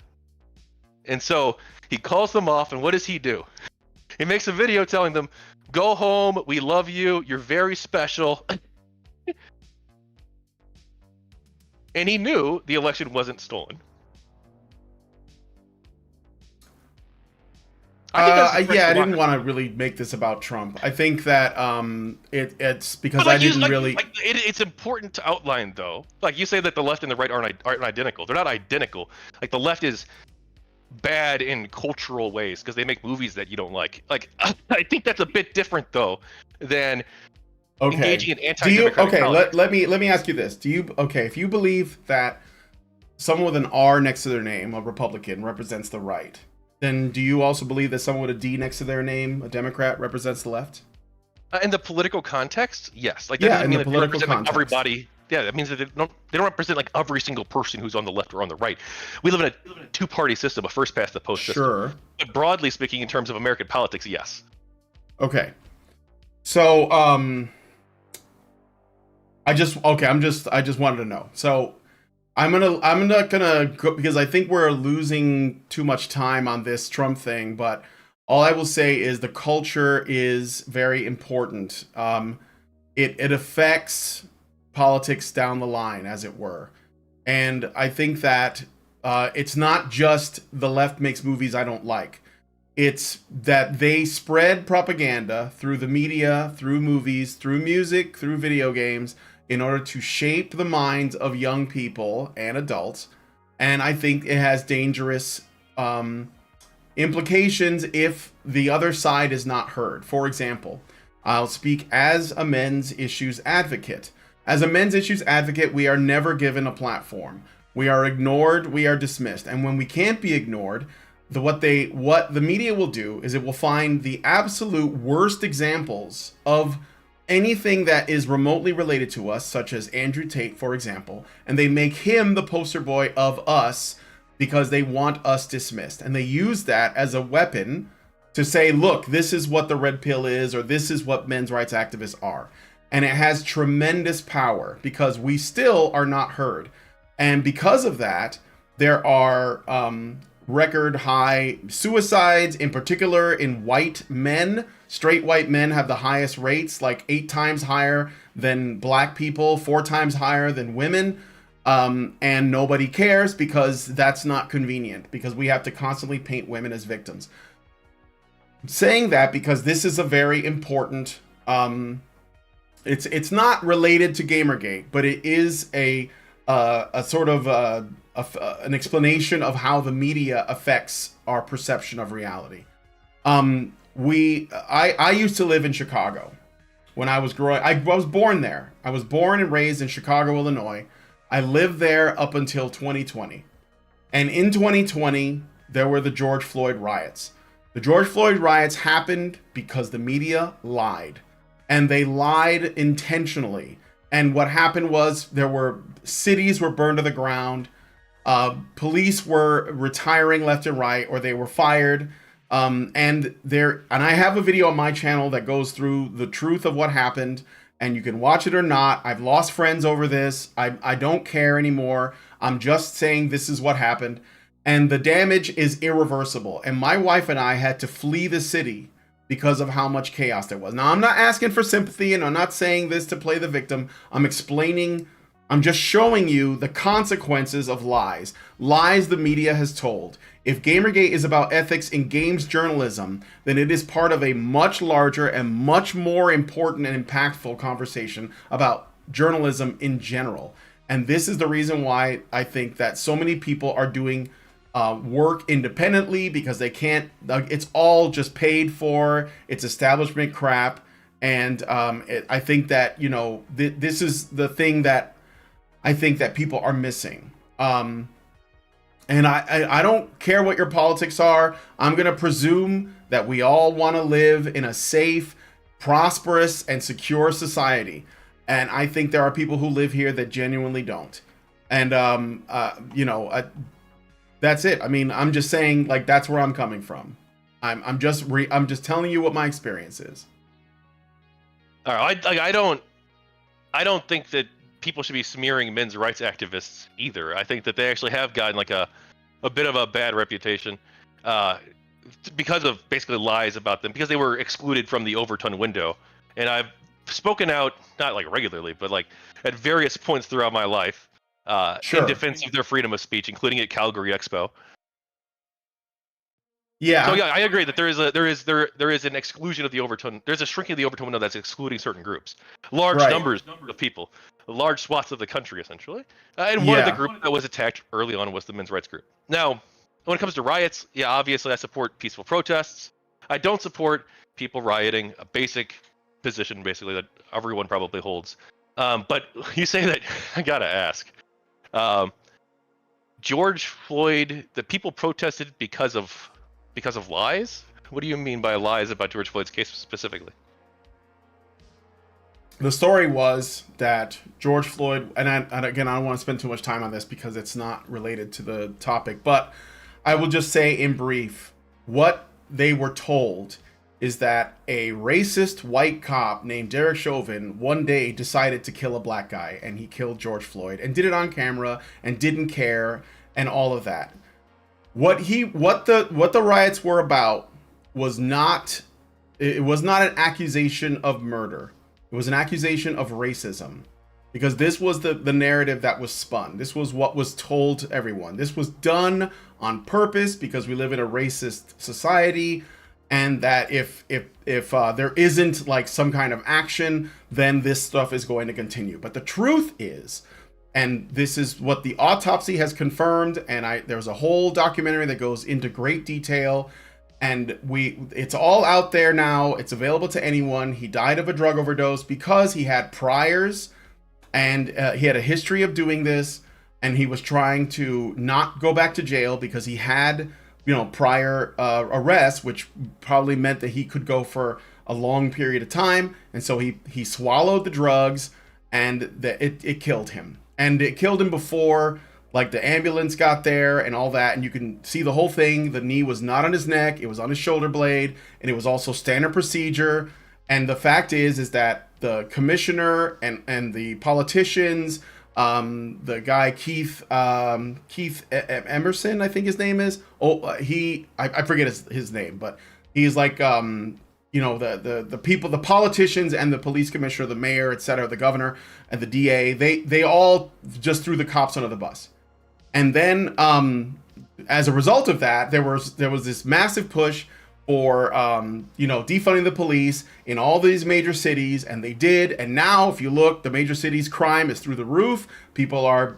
And so he calls them off, and what does he do? He makes a video telling them, go home, we love you, you're very special. And he knew the election wasn't stolen. I didn't want to really make this about Trump. I think that it's because I didn't really. It's important to outline, though. Like you say that the left and the right aren't identical. They're not identical. Like the left is bad in cultural ways because they make movies that you don't like. Like I think that's a bit different though than engaging in anti-democratic let me ask you this. If you believe that someone with an R next to their name, a Republican, represents the right, then do you also believe that someone with a D next to their name, a Democrat, represents the left? In the political context, yes. Like that doesn't mean that they represent like everybody. Yeah, that means that they don't represent like every single person who's on the left or on the right. We live in a two-party system, a first past the post system. Sure. But broadly speaking, in terms of American politics, yes. Okay. So I just wanted to know. So I'm not gonna go, because I think we're losing too much time on this Trump thing, but all I will say is the culture is very important. It affects politics down the line, as it were. And I think that it's not just the left makes movies I don't like. It's that they spread propaganda through the media, through movies, through music, through video games, in order to shape the minds of young people and adults. And I think it has dangerous implications if the other side is not heard. For example, I'll speak as a men's issues advocate. As a men's issues advocate, we are never given a platform. We are ignored, we are dismissed. And when we can't be ignored, what the media will do is it will find the absolute worst examples of anything that is remotely related to us, such as Andrew Tate, for example, and they make him the poster boy of us because they want us dismissed. And they use that as a weapon to say, look, this is what the red pill is, or this is what men's rights activists are. And it has tremendous power because we still are not heard. And because of that, there are record high suicides, in particular in white men. Straight white men have the highest rates, like 8 times higher than black people, 4 times higher than women. And nobody cares because that's not convenient, because we have to constantly paint women as victims. I'm saying that because this is a very important, it's not related to Gamergate, but it is a sort of an explanation of how the media affects our perception of reality. I used to live in Chicago when I was growing. I was born there. I was born and raised in Chicago, Illinois. I lived there up until 2020. And in 2020, there were the George Floyd riots. The George Floyd riots happened because the media lied. And they lied intentionally. And what happened was cities were burned to the ground. Police were retiring left and right, or they were fired. And I have a video on my channel that goes through the truth of what happened, and you can watch it or not. I've lost friends over this. I don't care anymore. I'm just saying this is what happened, and the damage is irreversible. And my wife and I had to flee the city because of how much chaos there was. Now, I'm not asking for sympathy, and I'm not saying this to play the victim. I'm just showing you the consequences of lies the media has told. If Gamergate is about ethics in games journalism, then it is part of a much larger and much more important and impactful conversation about journalism in general. And this is the reason why I think that so many people are doing work independently, because they can't, it's all just paid for, it's establishment crap. And I think that, this is the thing that I think that people are missing. And I don't care what your politics are. I'm going to presume that we all want to live in a safe, prosperous, and secure society. And I think there are people who live here that genuinely don't. And, that's it. I mean, I'm just saying, like, that's where I'm coming from. I'm just telling you what my experience is. All right, I don't think that people should be smearing men's rights activists either. I think that they actually have gotten like a bit of a bad reputation because of basically lies about them, because they were excluded from the Overton window. And I've spoken out, not like regularly, but like at various points throughout my life in defense of their freedom of speech, including at Calgary Expo. Yeah. So yeah, I agree that there is an exclusion of the Overton. There's a shrinking of the Overton window that's excluding certain groups, large numbers of people, large swaths of the country, essentially. And one of the groups that was attacked early on was the men's rights group. Now, when it comes to riots, yeah, obviously I support peaceful protests. I don't support people rioting, a basic position basically that everyone probably holds. But you say that, I gotta ask. George Floyd, the people protested because of lies? What do you mean by lies about George Floyd's case specifically? The story was that George Floyd, and again, I don't want to spend too much time on this because it's not related to the topic, but I will just say in brief, what they were told is that a racist white cop named Derek Chauvin one day decided to kill a black guy, and he killed George Floyd and did it on camera and didn't care and all of that. What the riots were about was not an accusation of murder. It was an accusation of racism, because this was the narrative that was spun. This was what was told to everyone. This was done on purpose because we live in a racist society, and that if there isn't like some kind of action, then this stuff is going to continue. But the truth is, and this is what the autopsy has confirmed, and there's a whole documentary that goes into great detail, and it's all out there now. It's available to anyone. He died of a drug overdose because he had priors, and he had a history of doing this, and he was trying to not go back to jail because he had, prior arrests, which probably meant that he could go for a long period of time, and so he swallowed the drugs, and it killed him. And it killed him before Like the ambulance got there and all that, and you can see the whole thing. The knee was not on his neck; it was on his shoulder blade, and it was also standard procedure. And the fact is that the commissioner and the politicians, the guy Keith Emerson, I think his name is. I forget his name, but he's like the people, the politicians and the police commissioner, the mayor, etc., the governor and the DA, they all just threw the cops under the bus. And then, as a result of that, there was this massive push for defunding the police in all these major cities, and they did. And now, if you look, the major cities' crime is through the roof. People are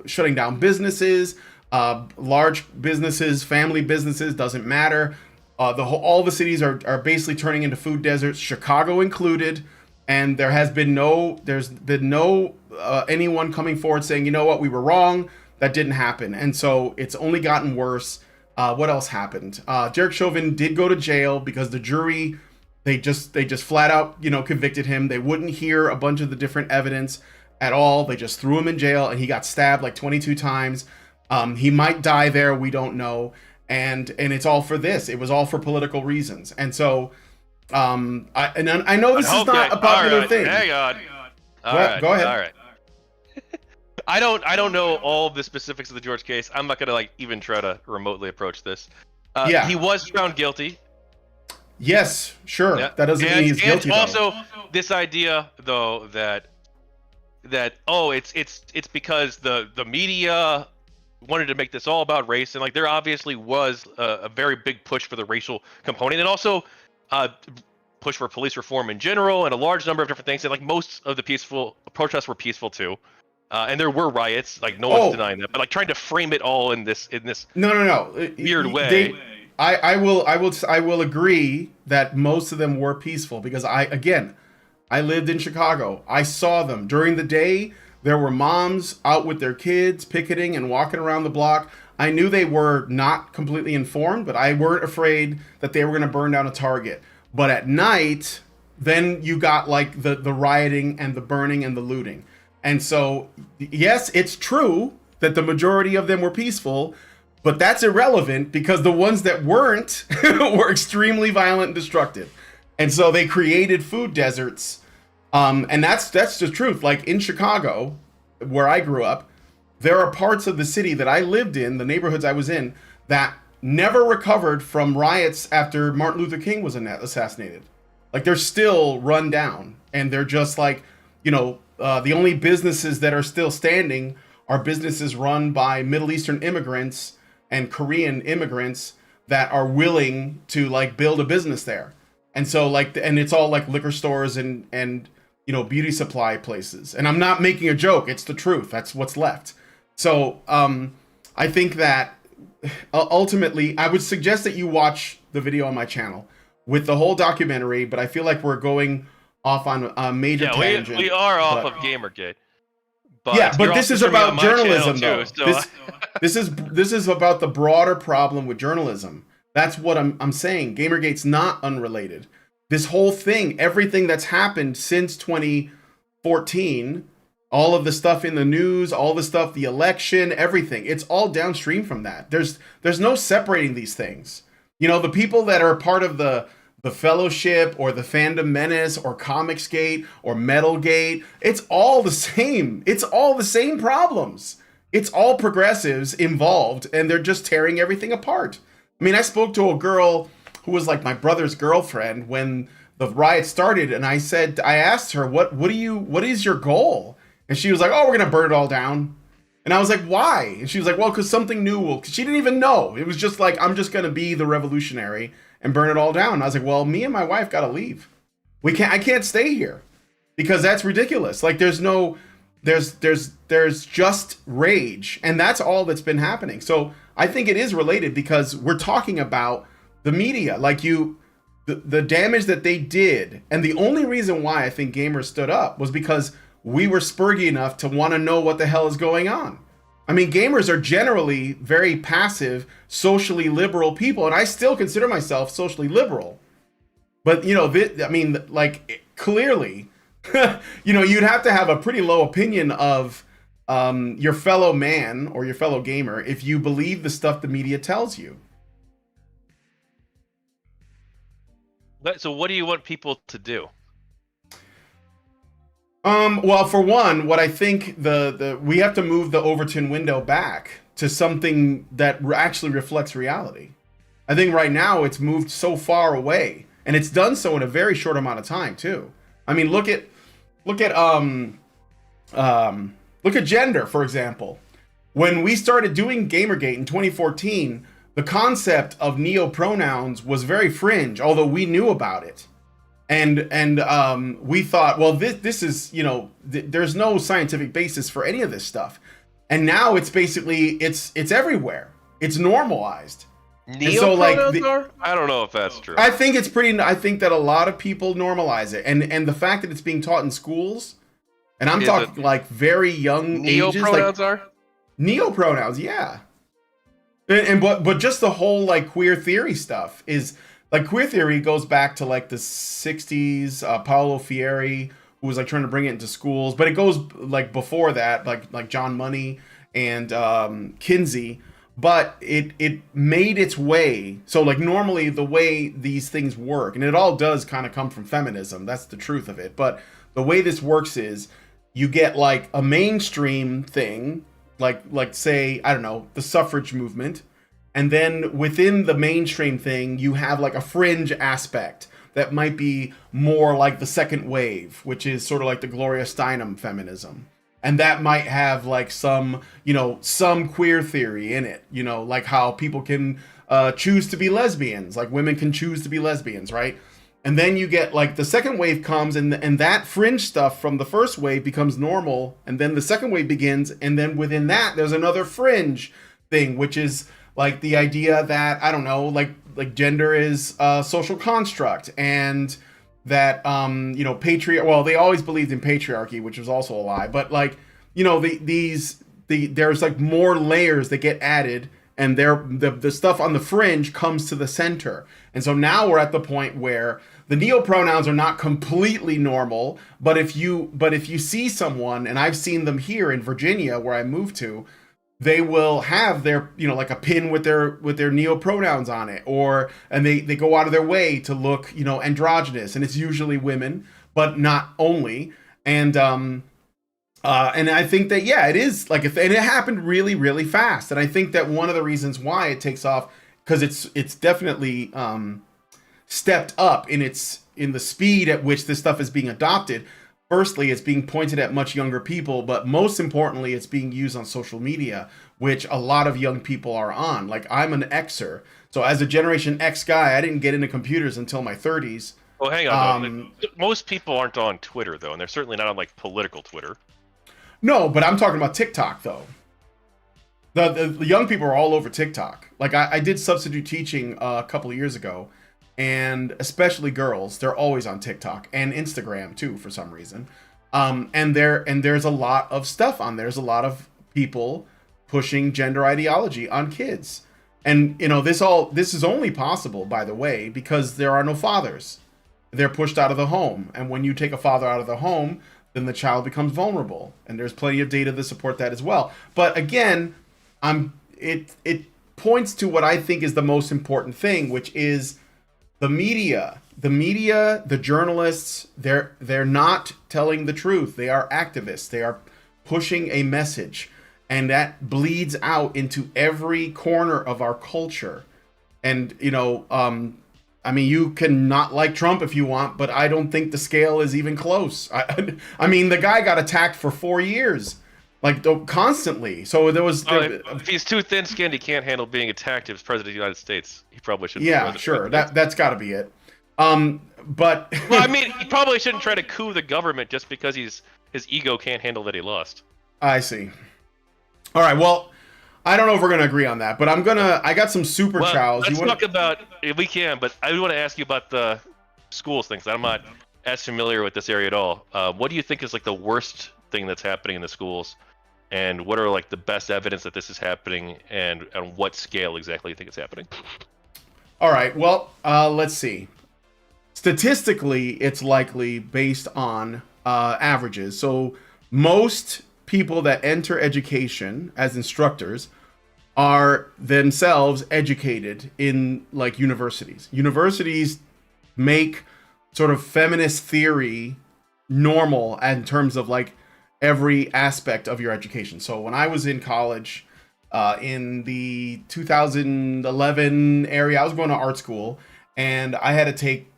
shutting down businesses, large businesses, family businesses, doesn't matter. All the cities are basically turning into food deserts, Chicago included. And there's been no anyone coming forward saying, you know what, we were wrong. That didn't happen. And so it's only gotten worse. What else happened? Derek Chauvin did go to jail because the jury, they just flat out, convicted him. They wouldn't hear a bunch of the different evidence at all. They just threw him in jail, and he got stabbed like 22 times. He might die there. We don't know. And it's all for this. It was all for political reasons. And so, I know this is not a popular thing. Hang on. Go ahead. All right. I don't know all the specifics of the George case. I'm not gonna even try to remotely approach this. Yeah. He was found guilty. Yes, sure. Yeah. That doesn't mean he's guilty. And also, this idea though that it's because the media wanted to make this all about race, and like there obviously was a very big push for the racial component, and also push for police reform in general, and a large number of different things. And like most of the peaceful protests were peaceful too. And there were riots, like no one's denying that, but like trying to frame it all in this no weird way. I will agree that most of them were peaceful, because I lived in Chicago. I saw them during the day. There were moms out with their kids picketing and walking around the block. I knew they were not completely informed, but I weren't afraid that they were going to burn down a Target. But at night, then you got like the rioting and the burning and the looting. And so, yes, it's true that the majority of them were peaceful, but that's irrelevant because the ones that weren't were extremely violent and destructive. And so they created food deserts. And that's the truth. Like in Chicago, where I grew up, there are parts of the city that I lived in, the neighborhoods I was in, that never recovered from riots after Martin Luther King was assassinated. Like they're still run down, and they're just like, the only businesses that are still standing are businesses run by Middle Eastern immigrants and Korean immigrants that are willing to like build a business there. And so and it's all like liquor stores and beauty supply places. And I'm not making a joke. It's the truth. That's what's left. So I think that ultimately I would suggest that you watch the video on my channel with the whole documentary, but I feel like we're going off on a major tangent. We are off of Gamergate. But this is about journalism, though. Too, so. This is about the broader problem with journalism. That's what I'm saying. Gamergate's not unrelated. This whole thing, everything that's happened since 2014, all of the stuff in the news, all the stuff, the election, everything, it's all downstream from that. There's no separating these things. The people that are part of the Fellowship or the Fandom Menace or Comicsgate or Metalgate, it's all the same. It's all the same problems. It's all progressives involved, and they're just tearing everything apart. I mean, I spoke to a girl who was like my brother's girlfriend when the riot started, and I asked her, what is your goal? And she was like, oh, we're gonna burn it all down. And I was like, why? And she was like, well, because something new will. Cause she didn't even know. It was just like, I'm just gonna be the revolutionary and burn it all down. And I was like, well, me and my wife gotta leave. I can't stay here because that's ridiculous. Like there's just rage, and that's all that's been happening. So I think it is related because we're talking about the media, like the damage that they did. And the only reason why I think gamers stood up was because we were spurgy enough to want to know what the hell is going on. I mean, gamers are generally very passive, socially liberal people, and I still consider myself socially liberal. But, clearly, you'd have to have a pretty low opinion of your fellow man or your fellow gamer if you believe the stuff the media tells you. So what do you want people to do? Well, for one, what I think we have to move the Overton window back to something that actually reflects reality. I think right now it's moved so far away, and it's done so in a very short amount of time too. I mean, look at gender, for example. When we started doing Gamergate in 2014, the concept of neo-pronouns was very fringe, although we knew about it. And we thought, well, this is, there's no scientific basis for any of this stuff. And now it's basically, it's everywhere. It's normalized. Neo-pronouns are? I don't know if that's true. I think that a lot of people normalize it. And the fact that it's being taught in schools, and I'm talking like very young ages. Neo-pronouns are? Neo-pronouns, yeah. But just the whole like queer theory stuff is, like, queer theory goes back to like the 60s, Paulo Freire, who was like trying to bring it into schools, but it goes like before that, like John Money and Kinsey, but it made its way. So like normally the way these things work, and it all does kind of come from feminism, that's the truth of it, but the way this works is you get like a mainstream thing, like say, I don't know, the suffrage movement. And then within the mainstream thing, you have like a fringe aspect that might be more like the second wave, which is sort of like the Gloria Steinem feminism. And that might have like some queer theory in it, like how people can choose to be lesbians, like women can choose to be lesbians, right? And then you get like the second wave comes and that fringe stuff from the first wave becomes normal. And then the second wave begins. And then within that, there's another fringe thing, which is like the idea that, I don't know, like gender is a social construct, and that, well, they always believed in patriarchy, which was also a lie. But like, there's like more layers that get added, and the stuff on the fringe comes to the center. And so now we're at the point where the neo-pronouns are not completely normal, but if you see someone, and I've seen them here in Virginia where I moved to, they will have their, like a pin with their neo-pronouns on it, and they go out of their way to look, androgynous, and it's usually women, but not only. And I think that, yeah, it is like, and it happened really, really fast. And I think that one of the reasons why it takes off, because it's definitely stepped up in the speed at which this stuff is being adopted. Firstly, it's being pointed at much younger people, but most importantly, it's being used on social media, which a lot of young people are on. Like, I'm an Xer, so as a Generation X guy, I didn't get into computers until my 30s. Well, hang on. Most people aren't on Twitter, though, and they're certainly not on like political Twitter. No, but I'm talking about TikTok, though. The young people are all over TikTok. Like, I did substitute teaching a couple of years ago, and especially girls, they're always on TikTok and Instagram too, for some reason. And there's a lot of stuff on there. There's a lot of people pushing gender ideology on kids. And this is only possible, by the way, because there are no fathers. They're pushed out of the home. And when you take a father out of the home, then the child becomes vulnerable. And there's plenty of data to support that as well. But again, it points to what I think is the most important thing, which is the media, the journalists, they're not telling the truth. They are activists. They are pushing a message, and that bleeds out into every corner of our culture. And, I mean, you can not like Trump if you want, but I don't think the scale is even close. I mean, the guy got attacked for 4 years, like constantly. So there was. If he's too thin-skinned, he can't handle being attacked as president of the United States. He probably shouldn't. Yeah, sure. That's got to be it. But well, I mean, he probably shouldn't try to coup the government just because his ego can't handle that he lost. I see. All right. Well, I don't know if we're gonna agree on that, but I got some super chows. Let's talk about if we can, but I want to ask you about the schools things. I'm not as familiar with this area at all. What do you think is like the worst thing that's happening in the schools, and what are like the best evidence that this is happening, and on what scale exactly you think it's happening? All right. Well, let's see. Statistically, it's likely based on averages. So most people that enter education as instructors are themselves educated in like universities. Universities make sort of feminist theory normal in terms of like every aspect of your education. So when I was in college, in the 2011 area, I was going to art school, and I had to take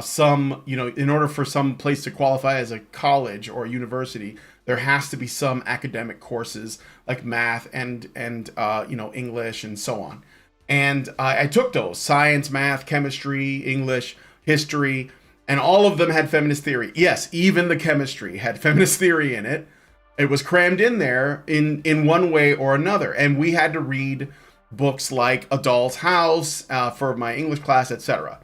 some, you know, in order for some place to qualify as a college or a university, there has to be some academic courses like math and you know, English and so on. And I took those: science, math, chemistry, English, history, and all of them had feminist theory. Yes, even the chemistry had feminist theory in it. It was crammed in there in one way or another. And we had to read books like A Doll's House for my English class, etc.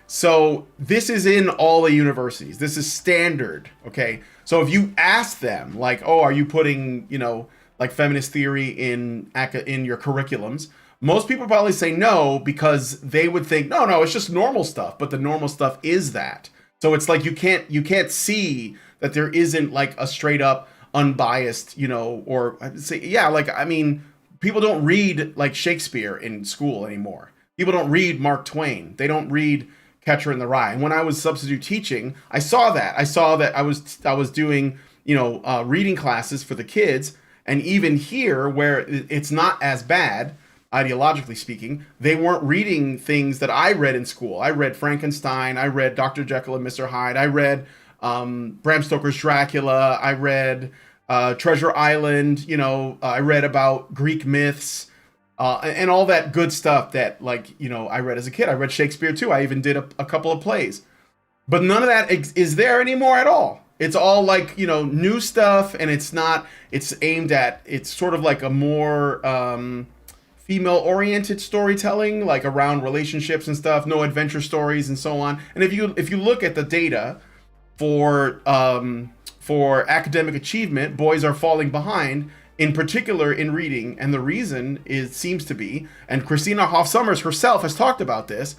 So this is in all the universities. This is standard, okay? So if you ask them, like, oh, are you putting, you know, like feminist theory in your curriculums? Most people probably say no, because they would think, no, it's just normal stuff. But the normal stuff is that. So it's like you can't see that there isn't like a straight up unbiased, you know, or say, yeah, like, I mean, people don't read like Shakespeare in school anymore. People don't read Mark Twain. They don't read Catcher in the Rye. And when I was substitute teaching, I saw that I was doing, you know, reading classes for the kids. And even here, where it's not as bad, ideologically speaking, they weren't reading things that I read in school. I read Frankenstein. I read Dr. Jekyll and Mr. Hyde. I read Bram Stoker's Dracula. I read Treasure Island. You know, I read about Greek myths and all that good stuff that, like, you know, I read as a kid. I read Shakespeare too. I even did a couple of plays. But none of that is there anymore at all. It's all like, you know, new stuff, and it's aimed at, it's sort of like a more female-oriented storytelling, like around relationships and stuff, no adventure stories and so on. And if you look at the data for academic achievement, boys are falling behind, in particular in reading, and the reason seems to be, and Christina Hoff Sommers herself has talked about this,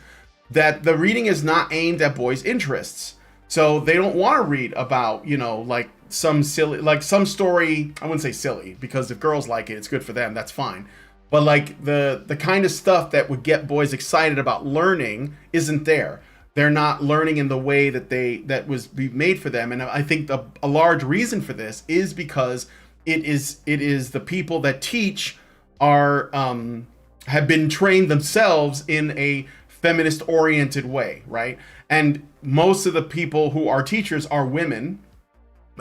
that the reading is not aimed at boys' interests. So they don't want to read about, you know, like some silly, like some story. I wouldn't say silly, because if girls like it, it's good for them, that's fine. But like the kind of stuff that would get boys excited about learning isn't there. They're not learning in the way that was made for them. And I think a large reason for this is because it is the people that teach are have been trained themselves in a feminist oriented way, right? And most of the people who are teachers are women,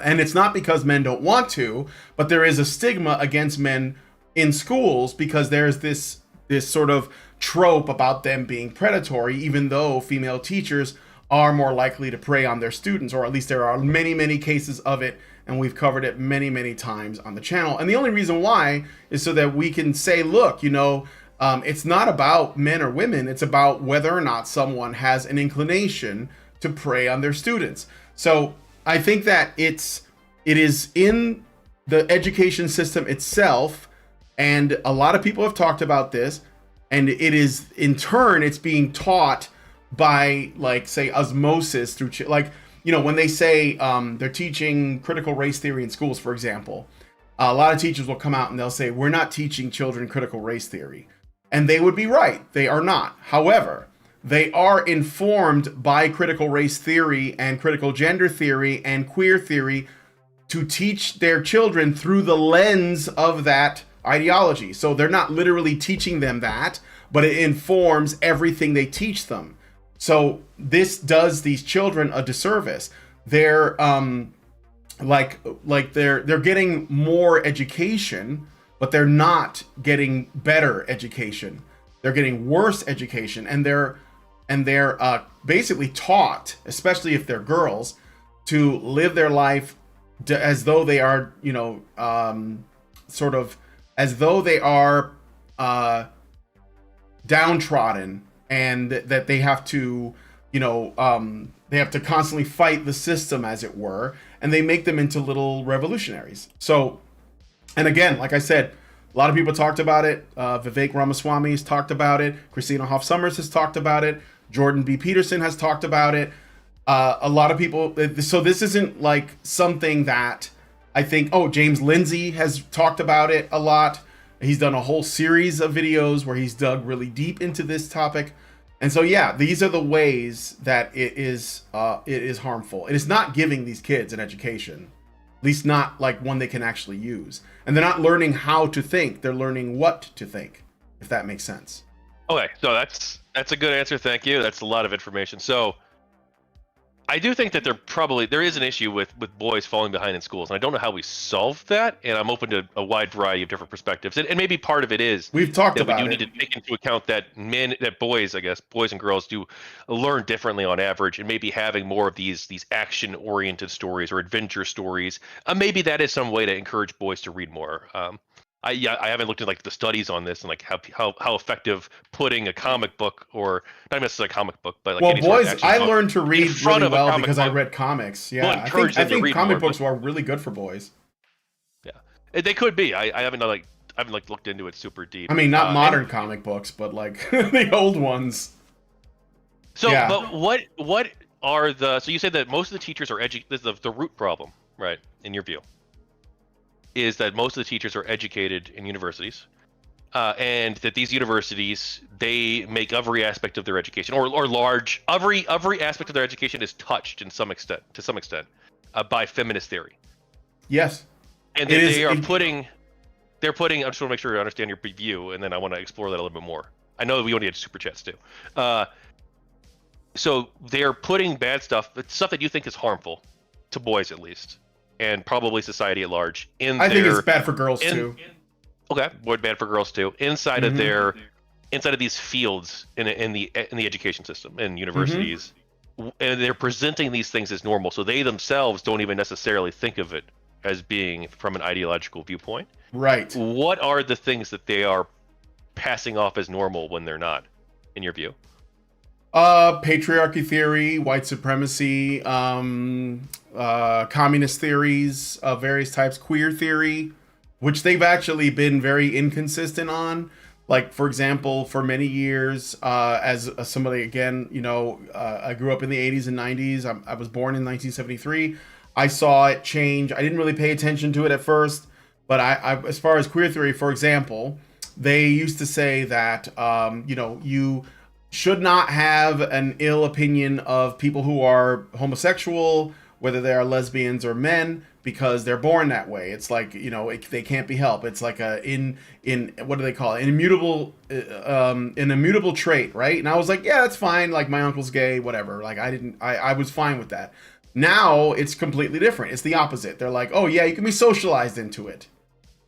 and it's not because men don't want to, but there is a stigma against men in schools because there's this sort of trope about them being predatory, even though female teachers are more likely to prey on their students, or at least there are many cases of it, and we've covered it many times on the channel. And the only reason why is so that we can say, look, you know, it's not about men or women, it's about whether or not someone has an inclination to prey on their students. So I think that it is in the education system itself, and a lot of people have talked about this, and it is, in turn, it's being taught by, like, say, osmosis through, like, you know, when they say they're teaching critical race theory in schools, for example, a lot of teachers will come out and they'll say, we're not teaching children critical race theory. And they would be right. They are not. However, they are informed by critical race theory and critical gender theory and queer theory to teach their children through the lens of that ideology. So they're not literally teaching them that, but it informs everything they teach them. So this does these children a disservice. They're they're getting more education, but they're not getting better education. They're getting worse education, and they're basically taught, especially if they're girls, to live their life as though they are, you know, sort of as though they are downtrodden, and that they have to, you know, they have to constantly fight the system, as it were, and they make them into little revolutionaries. So, and again, like I said, a lot of people talked about it. Vivek Ramaswamy has talked about it. Christina Hoff Sommers has talked about it. Jordan B. Peterson has talked about it. A lot of people. So this isn't like something that I think, James Lindsay has talked about it a lot. He's done a whole series of videos where he's dug really deep into this topic. And so, yeah, these are the ways that it is harmful. It is not giving these kids an education, at least not like one they can actually use. And they're not learning how to think. They're learning what to think, if that makes sense. Okay, so that's a good answer. Thank you. That's a lot of information. So I do think that there is an issue with boys falling behind in schools, and I don't know how we solve that. And I'm open to a wide variety of different perspectives. And maybe part of it is we've talked that about we do it. need to take into account that boys and girls do learn differently on average, and maybe having more of these action-oriented stories or adventure stories. Maybe that is some way to encourage boys to read more. I haven't looked at like the studies on this and like how effective putting a comic book, or not necessarily a comic book, but like well, any sort of boys, action I book learned to read front really of a well comic because I book read comics. will Yeah, encourage I them to think read comic more, books are really good for boys. Yeah, they could be. I haven't looked into it super deep. I mean, not modern comic books, but like the old ones. So, Yeah. but what are so you said that most of the teachers are this is the root problem, right? In your view, is that most of the teachers are educated in universities, and that these universities, they make every aspect of their education, or every aspect of their education is touched to some extent, by feminist theory. Yes. And that they're putting. I just want to make sure I understand your view, and then I want to explore that a little bit more. I know that we only had super chats too. So they're putting bad stuff that you think is harmful to boys at least, and probably society at large. I think it's bad for girls too. Okay, more bad for girls too. Inside of these fields in the education system and universities, and they're presenting these things as normal. So they themselves don't even necessarily think of it as being from an ideological viewpoint. Right. What are the things that they are passing off as normal when they're not, in your view? Patriarchy theory, white supremacy, communist theories of various types, queer theory, which they've actually been very inconsistent on. Like, for example, for many years, as somebody, again, I grew up in the 80s and 90s. I was born in 1973. I saw it change. I didn't really pay attention to it at first, but I as far as queer theory, for example, they used to say that, you should not have an ill opinion of people who are homosexual, whether they are lesbians or men, because they're born that way. It's like, they can't be helped. It's like in what do they call it? An immutable trait, right? And I was like, yeah, that's fine. Like, my uncle's gay, whatever. Like, I was fine with that. Now it's completely different. It's the opposite. They're like, oh yeah, you can be socialized into it.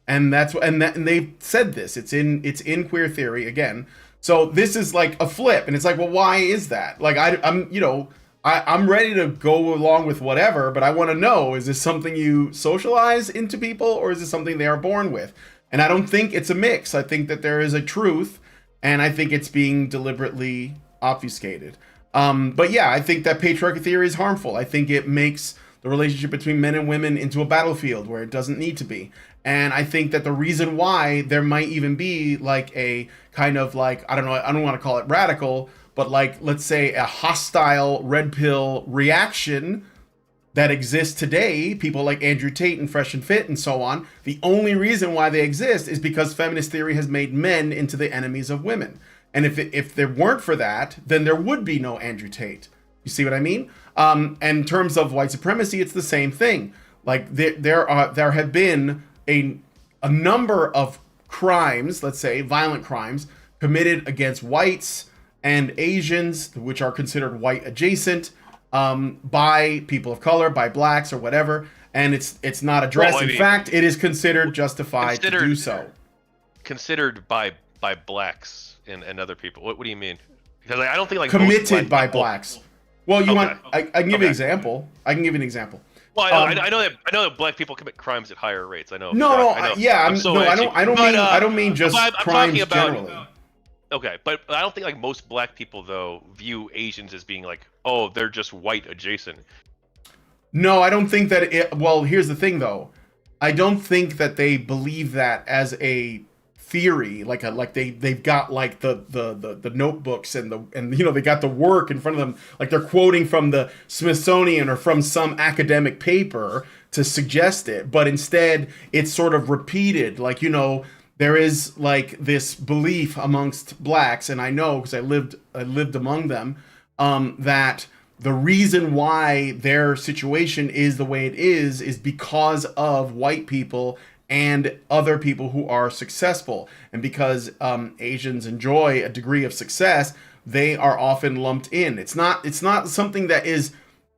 And and they said this. It's in queer theory again. So this is like a flip, and it's like, well, why is that? Like, I'm ready to go along with whatever, but I want to know, is this something you socialize into people, or is this something they are born with? And I don't think it's a mix. I think that there is a truth, and I think it's being deliberately obfuscated. But yeah, I think that patriarchy theory is harmful. I think it makes the relationship between men and women into a battlefield where it doesn't need to be. And I think that the reason why there might even be like a kind of like, I don't want to call it radical, but like, let's say a hostile red pill reaction that exists today, people like Andrew Tate and Fresh and Fit and so on, the only reason why they exist is because feminist theory has made men into the enemies of women. And if there weren't for that, then there would be no Andrew Tate. You see what I mean? And in terms of white supremacy, it's the same thing. Like there have been a number of crimes, let's say violent crimes, committed against whites and Asians, which are considered white adjacent, by people of color, by blacks or whatever, and it's not addressed. In fact, it is considered justified to do so. Considered by blacks and other people. What do you mean? Because I don't think like committed by blacks. Well, I can give you an example. I can give you an example. Well, I know that black people commit crimes at higher rates. I know. I don't mean just crimes generally. Okay, but I don't think like most black people though view Asians as being like, oh, they're just white adjacent. No, I don't think that well, here's the thing though. I don't think that they believe that as a theory, like they've got like the notebooks and they got the work in front of them, like they're quoting from the Smithsonian or from some academic paper to suggest it, but instead it's sort of repeated, like there is like this belief amongst blacks, and I know because I lived among them, that the reason why their situation is the way it is because of white people and other people who are successful. And because Asians enjoy a degree of success, they are often lumped in. It's not something that is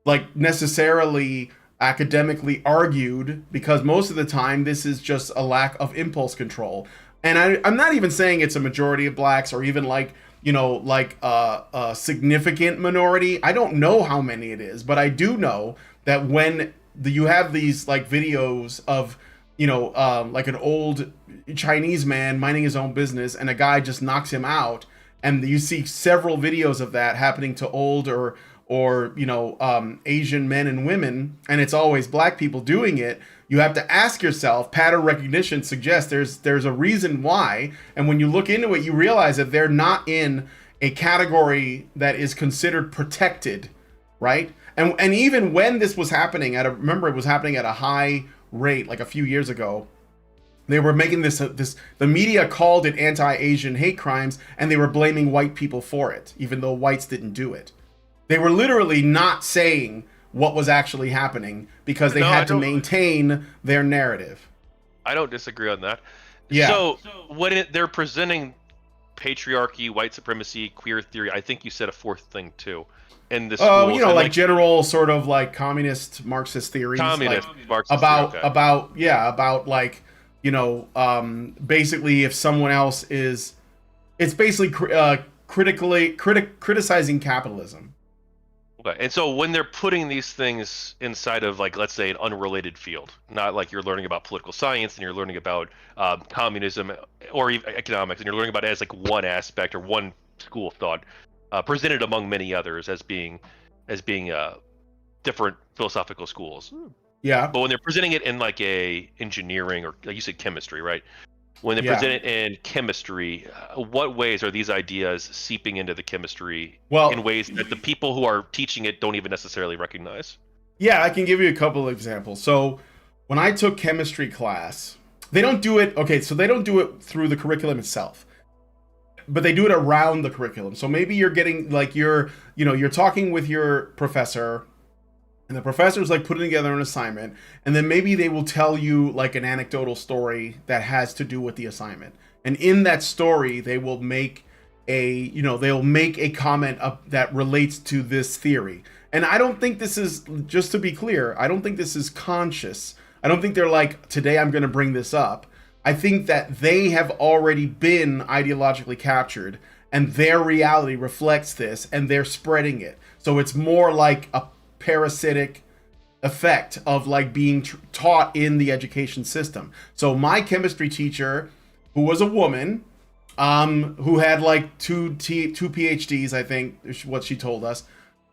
like necessarily academically argued, because most of the time this is just a lack of impulse control. And I'm not even saying it's a majority of blacks or even like a significant minority. I don't know how many it is, but I do know that when you have these like videos of like an old Chinese man minding his own business and a guy just knocks him out, and you see several videos of that happening to old or Asian men and women, and it's always black people doing it, you have to ask yourself, pattern recognition suggests there's a reason why. And when you look into it, you realize that they're not in a category that is considered protected, right? And even when this was happening, remember it was happening at a high rate, like a few years ago. They were making the media called it anti-Asian hate crimes, and they were blaming white people for it, even though whites didn't do it. They were literally not saying what was actually happening because they had to maintain their narrative. I don't disagree on that. Yeah. So when they're presenting patriarchy, white supremacy, queer theory, I think you said a fourth thing too. In the schools, like general sort of like communist Marxist theories. Communist like, Marxist about like basically if someone else is, it's basically criticizing capitalism. Okay, and so when they're putting these things inside of, like, let's say, an unrelated field, not like you're learning about political science and you're learning about communism or even economics, and you're learning about it as like one aspect or one school of thought, presented among many others as being different philosophical schools. Yeah. But when they're presenting it in like a engineering or, like you said, chemistry, right? When they present it in chemistry, what ways are these ideas seeping into the chemistry in ways that the people who are teaching it don't even necessarily recognize? Yeah, I can give you a couple of examples. So when I took chemistry class, they don't do it. Okay, so they don't do it through the curriculum itself, but they do it around the curriculum. So maybe you're getting like you're talking with your professor, and the professor's like putting together an assignment, and then maybe they will tell you like an anecdotal story that has to do with the assignment. And in that story, they will make they'll make a comment that relates to this theory. And I don't think this is, just to be clear, I don't think this is conscious. I don't think they're like, today I'm going to bring this up. I think that they have already been ideologically captured, and their reality reflects this, and they're spreading it. So it's more like a parasitic effect of like being taught in the education system. So my chemistry teacher, who was a woman, who had like two PhDs, I think is what she told us,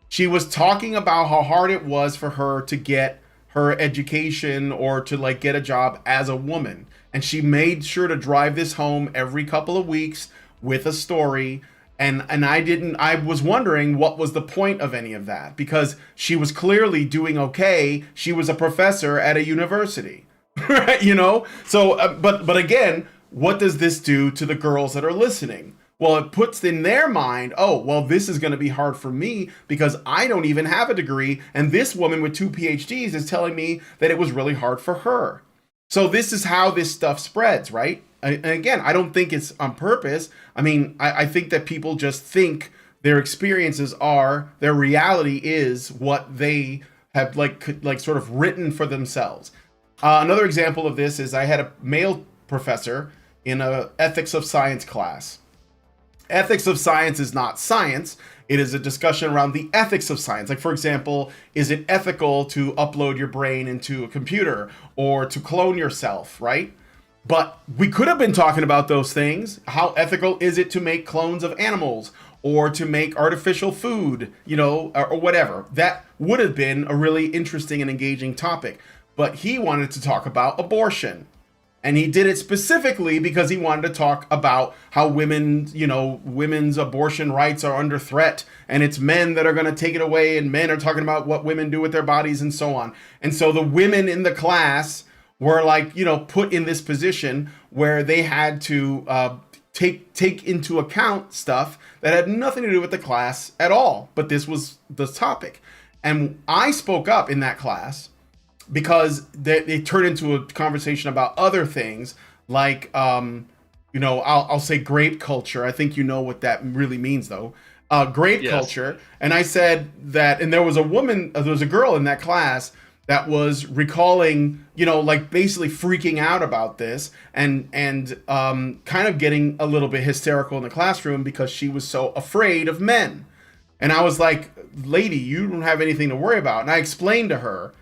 she was talking about how hard it was for her to get her education or to like get a job as a woman. And she made sure to drive this home every couple of weeks with a story. And I was wondering what was the point of any of that, because she was clearly doing okay. She was a professor at a university, right? So, but again, what does this do to the girls that are listening? Well, it puts in their mind, oh, well, this is going to be hard for me because I don't even have a degree. And this woman with 2 PhDs is telling me that it was really hard for her. So this is how this stuff spreads, right? And again, I don't think it's on purpose. I mean, I think that people just think their experiences are, their reality is what they have like sort of written for themselves. Another example of this is I had a male professor in a ethics of science class. Ethics of science is not science. It is a discussion around the ethics of science. Like, for example, is it ethical to upload your brain into a computer or to clone yourself, right? But we could have been talking about those things. How ethical is it to make clones of animals or to make artificial food, or whatever? That would have been a really interesting and engaging topic. But he wanted to talk about abortion. And he did it specifically because he wanted to talk about how women, women's abortion rights are under threat, and it's men that are going to take it away, and men are talking about what women do with their bodies and so on. And so the women in the class were like, put in this position where they had to take into account stuff that had nothing to do with the class at all. But this was the topic. And I spoke up in that class because they turned into a conversation about other things like, I'll say grape culture. I think you know what that really means, though. Grape culture. And I said that, and there was a girl in that class that was recalling, basically freaking out about this and kind of getting a little bit hysterical in the classroom because she was so afraid of men. And I was like, lady, you don't have anything to worry about. And I explained to her,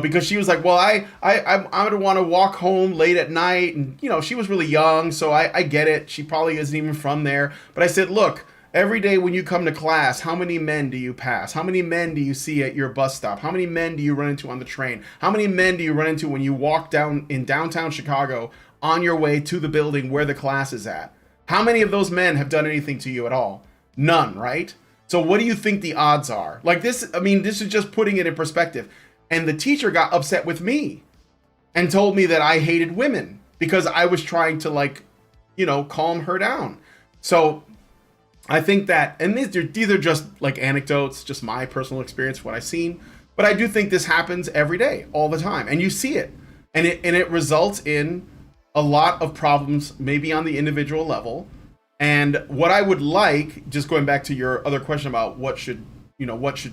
because she was like, well, I would want to walk home late at night. And, she was really young, so I get it. She probably isn't even from there. But I said, look, every day when you come to class, how many men do you pass? How many men do you see at your bus stop? How many men do you run into on the train? How many men do you run into when you walk down in downtown Chicago on your way to the building where the class is at? How many of those men have done anything to you at all? None, right? So what do you think the odds are? Like this is just putting it in perspective. And the teacher got upset with me and told me that I hated women because I was trying to calm her down. So I think that, and these are just like anecdotes, just my personal experience, what I've seen. But I do think this happens every day, all the time. And you see it. And it results in a lot of problems, maybe on the individual level. And what I would like, just going back to your other question about what should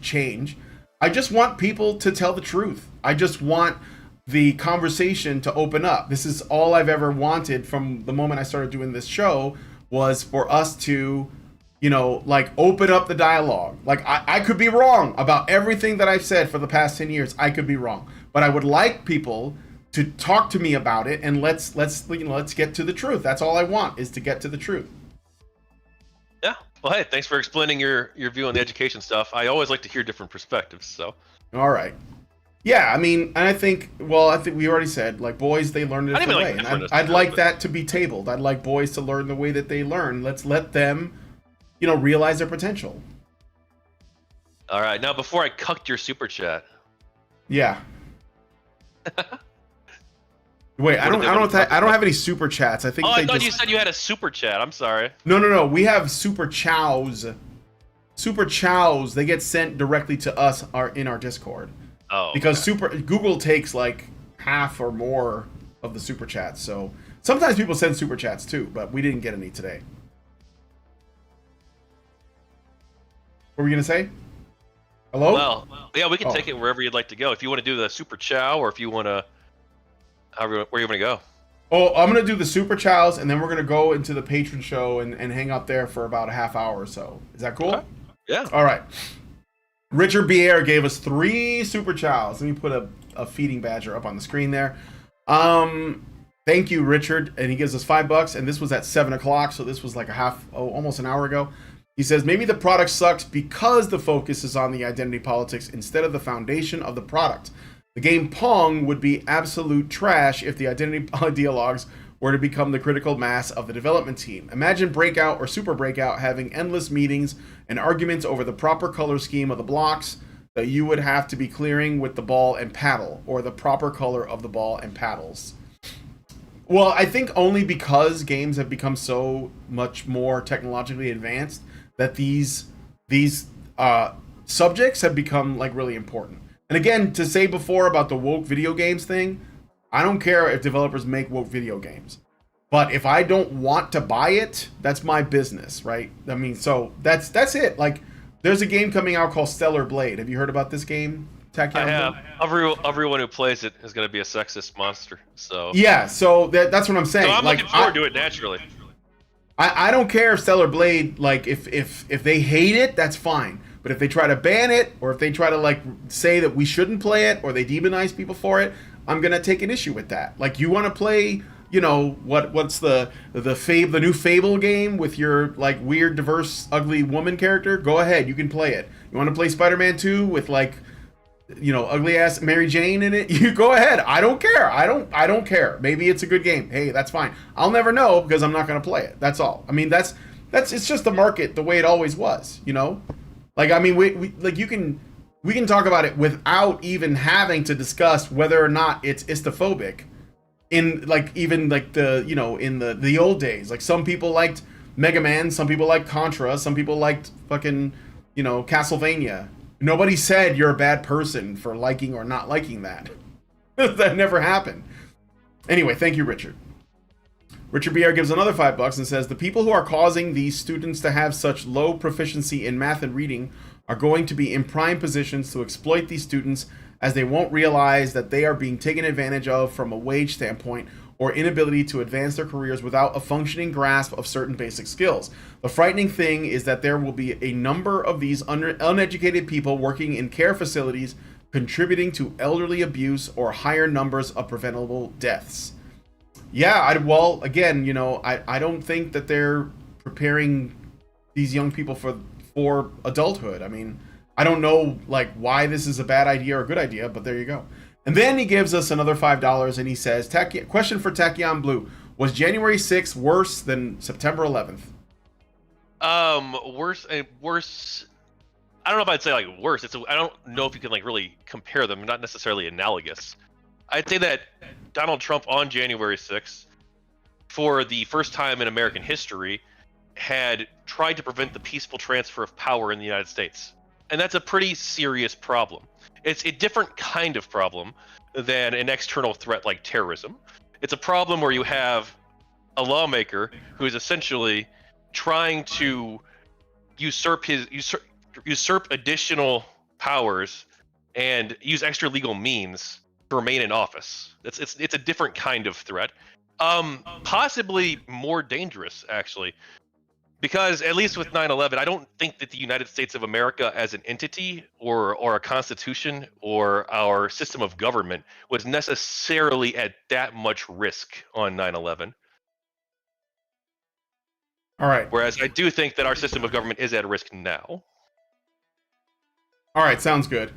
change, I just want people to tell the truth. I just want the conversation to open up. This is all I've ever wanted from the moment I started doing this show, was for us to, open up the dialogue. Like I could be wrong about everything that I've said for the past 10 years. I could be wrong, but I would like people to talk to me about it, and let's get to the truth. That's all I want, is to get to the truth. Yeah. Well, hey, thanks for explaining your view on the education stuff. I always like to hear different perspectives. So. All right. Yeah, and I think we already said, like, boys, they learn a different way. And I'd like that to be tabled. I'd like boys to learn the way that they learn. Let's let them, realize their potential. All right. Now, before I cucked your super chat. Yeah. Wait, I don't have any super chats. I think. I thought you said you had a super chat. I'm sorry. No. We have super chows. Super chows. They get sent directly to us in our Discord. Oh. Because Google takes like half or more of the super chats. So sometimes people send super chats too, but we didn't get any today. What were we gonna say? Hello? Well, yeah, we can take it wherever you'd like to go. If you want to do the super chow, or if you want to. Where are you going to go? Oh, I'm going to do the Super Chows, and then we're going to go into the patron show and hang out there for about a half hour or so. Is that cool? Okay. Yeah. All right. Richard Bier gave us 3 Super Chows. Let me put a feeding badger up on the screen there. Thank you, Richard. And he gives us $5, and this was at 7 o'clock, so this was like almost an hour ago. He says, maybe the product sucks because the focus is on the identity politics instead of the foundation of the product. The game Pong would be absolute trash if the identity ideologues were to become the critical mass of the development team. Imagine Breakout or Super Breakout having endless meetings and arguments over the proper color scheme of the blocks that you would have to be clearing with the ball and paddle, or the proper color of the ball and paddles. Well, I think only because games have become so much more technologically advanced that these subjects have become like really important. And again, to say before about the woke video games thing, I don't care if developers make woke video games. But if I don't want to buy it, that's my business, right? So that's it. Like, there's a game coming out called Stellar Blade. Have you heard about this game, Tachyon? I have. Everyone who plays it is going to be a sexist monster. So yeah, so that's what I'm saying. So I'm looking forward to it naturally. I don't care if Stellar Blade, like, if they hate it, that's fine. But if they try to ban it, or if they try to like say that we shouldn't play it, or they demonize people for it, I'm gonna take an issue with that. Like, you want to play, what's the new Fable game with your like weird, diverse, ugly woman character? Go ahead, you can play it. You want to play Spider-Man 2 with like ugly ass Mary Jane in it, you go ahead. I don't care. I don't care. Maybe it's a good game. Hey, that's fine. I'll never know because I'm not going to play it. That's all. I mean, it's just the market the way it always was, Like, I mean, we can talk about it without even having to discuss whether or not it's istophobic. In like even like in the old days, like some people liked Mega Man, some people liked Contra, some people liked fucking Castlevania. Nobody said you're a bad person for liking or not liking that. That never happened. Anyway, thank you, Richard. Richard BR gives another $5 and says, the people who are causing these students to have such low proficiency in math and reading are going to be in prime positions to exploit these students, as they won't realize that they are being taken advantage of from a wage standpoint or inability to advance their careers without a functioning grasp of certain basic skills. The frightening thing is that there will be a number of these uneducated people working in care facilities contributing to elderly abuse or higher numbers of preventable deaths. Yeah, I don't think that they're preparing these young people for adulthood. I mean, I don't know like why this is a bad idea or a good idea, but there you go. And then he gives us another $5 and he says, question for Tachyon Blue. Was January 6th worse than September 11th? Worse. I don't know if I'd say like worse. I don't know if you can like really compare them. Not necessarily analogous. I'd say that Donald Trump on January 6th, for the first time in American history, had tried to prevent the peaceful transfer of power in the United States. And that's a pretty serious problem. It's a different kind of problem than an external threat like terrorism. It's a problem where you have a lawmaker who is essentially trying to usurp additional powers and use extra legal means to remain in office. It's a different kind of threat. Possibly more dangerous, actually. Because at least with 9/11, I don't think that the United States of America as an entity or a constitution or our system of government was necessarily at that much risk on 9/11. All right. Whereas I do think that our system of government is at risk now. All right, sounds good.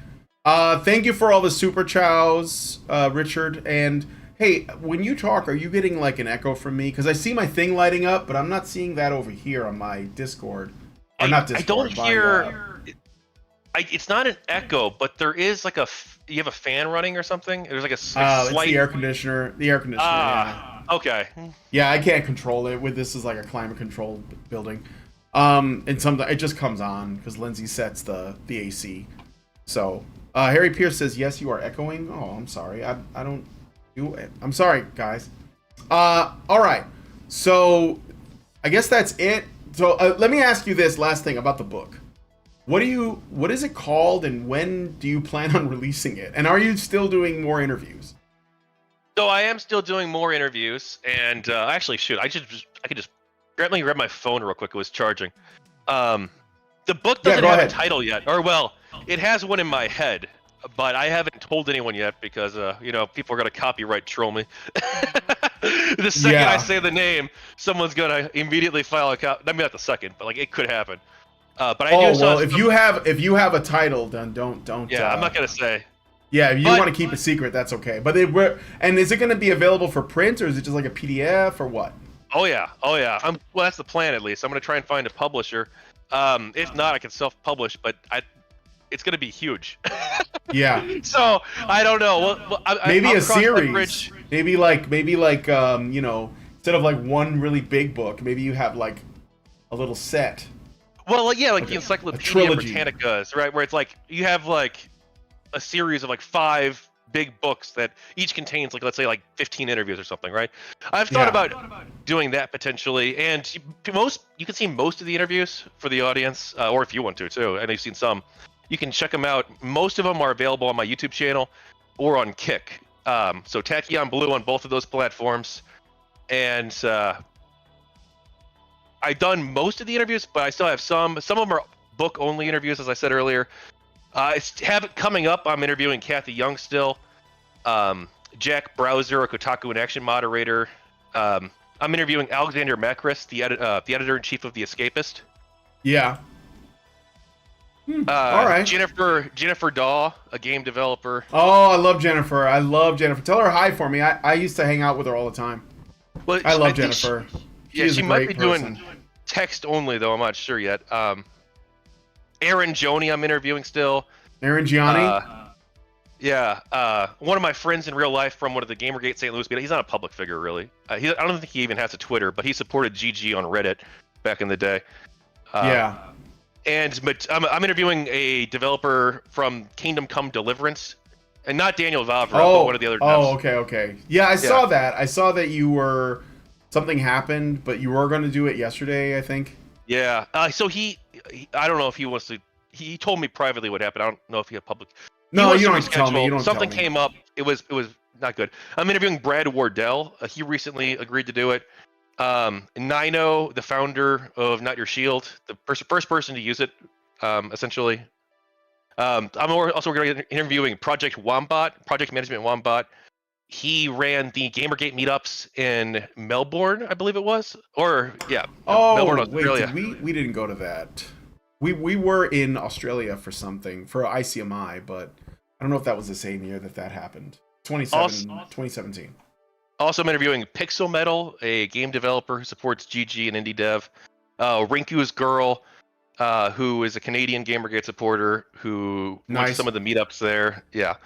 Thank you for all the super chows, Richard. And hey, when you talk, are you getting like an echo from me? Because I see my thing lighting up, but I'm not seeing that over here on my Discord. Or not Discord. I don't hear. It's not an echo, but there is like you have a fan running or something. There's like a slight. It's the air conditioner. The air conditioner. Yeah. Okay. Yeah, I can't control it. This is like a climate controlled building. And sometimes it just comes on because Lindsay sets the AC. So Harry Pierce says yes, you are echoing. Oh, I'm sorry. I don't. I'm sorry, guys. All right. So I guess that's it. So let me ask you this last thing about the book. What is it called, and when do you plan on releasing it? And are you still doing more interviews? So I am still doing more interviews, and actually, shoot, I could just let me grab my phone real quick. It was charging. The book doesn't have a title yet, or well, it has one in my head. But I haven't told anyone yet because, people are going to copyright troll me. The second I say the name, someone's going to immediately file a copy. I mean, not the second, but like it could happen. But I do. Well, if you have a title, then don't. Yeah, I'm not going to say. Yeah, if you want to keep it secret, that's okay. But and is it going to be available for print, or is it just like a PDF, or what? Oh yeah. Well, that's the plan at least. I'm going to try and find a publisher. If not, I can self-publish, but it's going to be huge. Yeah. So I don't know. Well, maybe a series. Maybe like instead of like one really big book, maybe you have like a little set. Well, yeah, like the Encyclopedia Britannicas, right? Where it's like you have like a series of like 5 big books that each contains like, let's say, like 15 interviews or something, right? I've thought about doing that potentially, and you can see most of the interviews for the audience, or if you want to too, and you've seen some. You can check them out. Most of them are available on my YouTube channel or on Kick. So Tachyon Blue on both of those platforms. And I've done most of the interviews, but I still have some. Some of them are book-only interviews, as I said earlier. I have it coming up. I'm interviewing Kathy Young still. Jack Browser, a Kotaku and Action moderator. I'm interviewing Alexander Macris, the editor-in-chief of The Escapist. Yeah. All right. Jennifer Daw, a game developer. Oh, I love Jennifer. I love Jennifer. Tell her hi for me. I used to hang out with her all the time. Well, I love think Jennifer. She might be doing text only though. I'm not sure yet. Aaron Joni, I'm interviewing still. Aaron Gianni. Yeah, one of my friends in real life from one of the Gamergate St. Louis. He's not a public figure really. I don't think he even has a Twitter, but he supported GG on Reddit back in the day. Yeah. And I'm interviewing a developer from Kingdom Come Deliverance, and not Daniel Vavra, but one of the other devs. Okay. Yeah, I saw that. I saw that you were something happened, but you were going to do it yesterday, I think. Yeah. So he I don't know if he wants to. He told me privately what happened. I don't know if he had public. No, you don't have to tell me. You don't Something tell me. came up. It was not good. I'm interviewing Brad Wardell. He recently agreed to do it. Nino, the founder of Not Your Shield, the first person to use it, essentially. I'm also going to be interviewing Project Management Wombat. He ran the Gamergate meetups in Melbourne, I believe it was, Melbourne, Australia. Wait, we didn't go to that. We were in Australia for something for ICMI, but I don't know if that was the same year that happened. 2017. Also, I'm interviewing Pixel Metal, a game developer who supports GG and indie dev. Rinku's Girl, who is a Canadian Gamergate supporter who went to some of the meetups there. Yeah.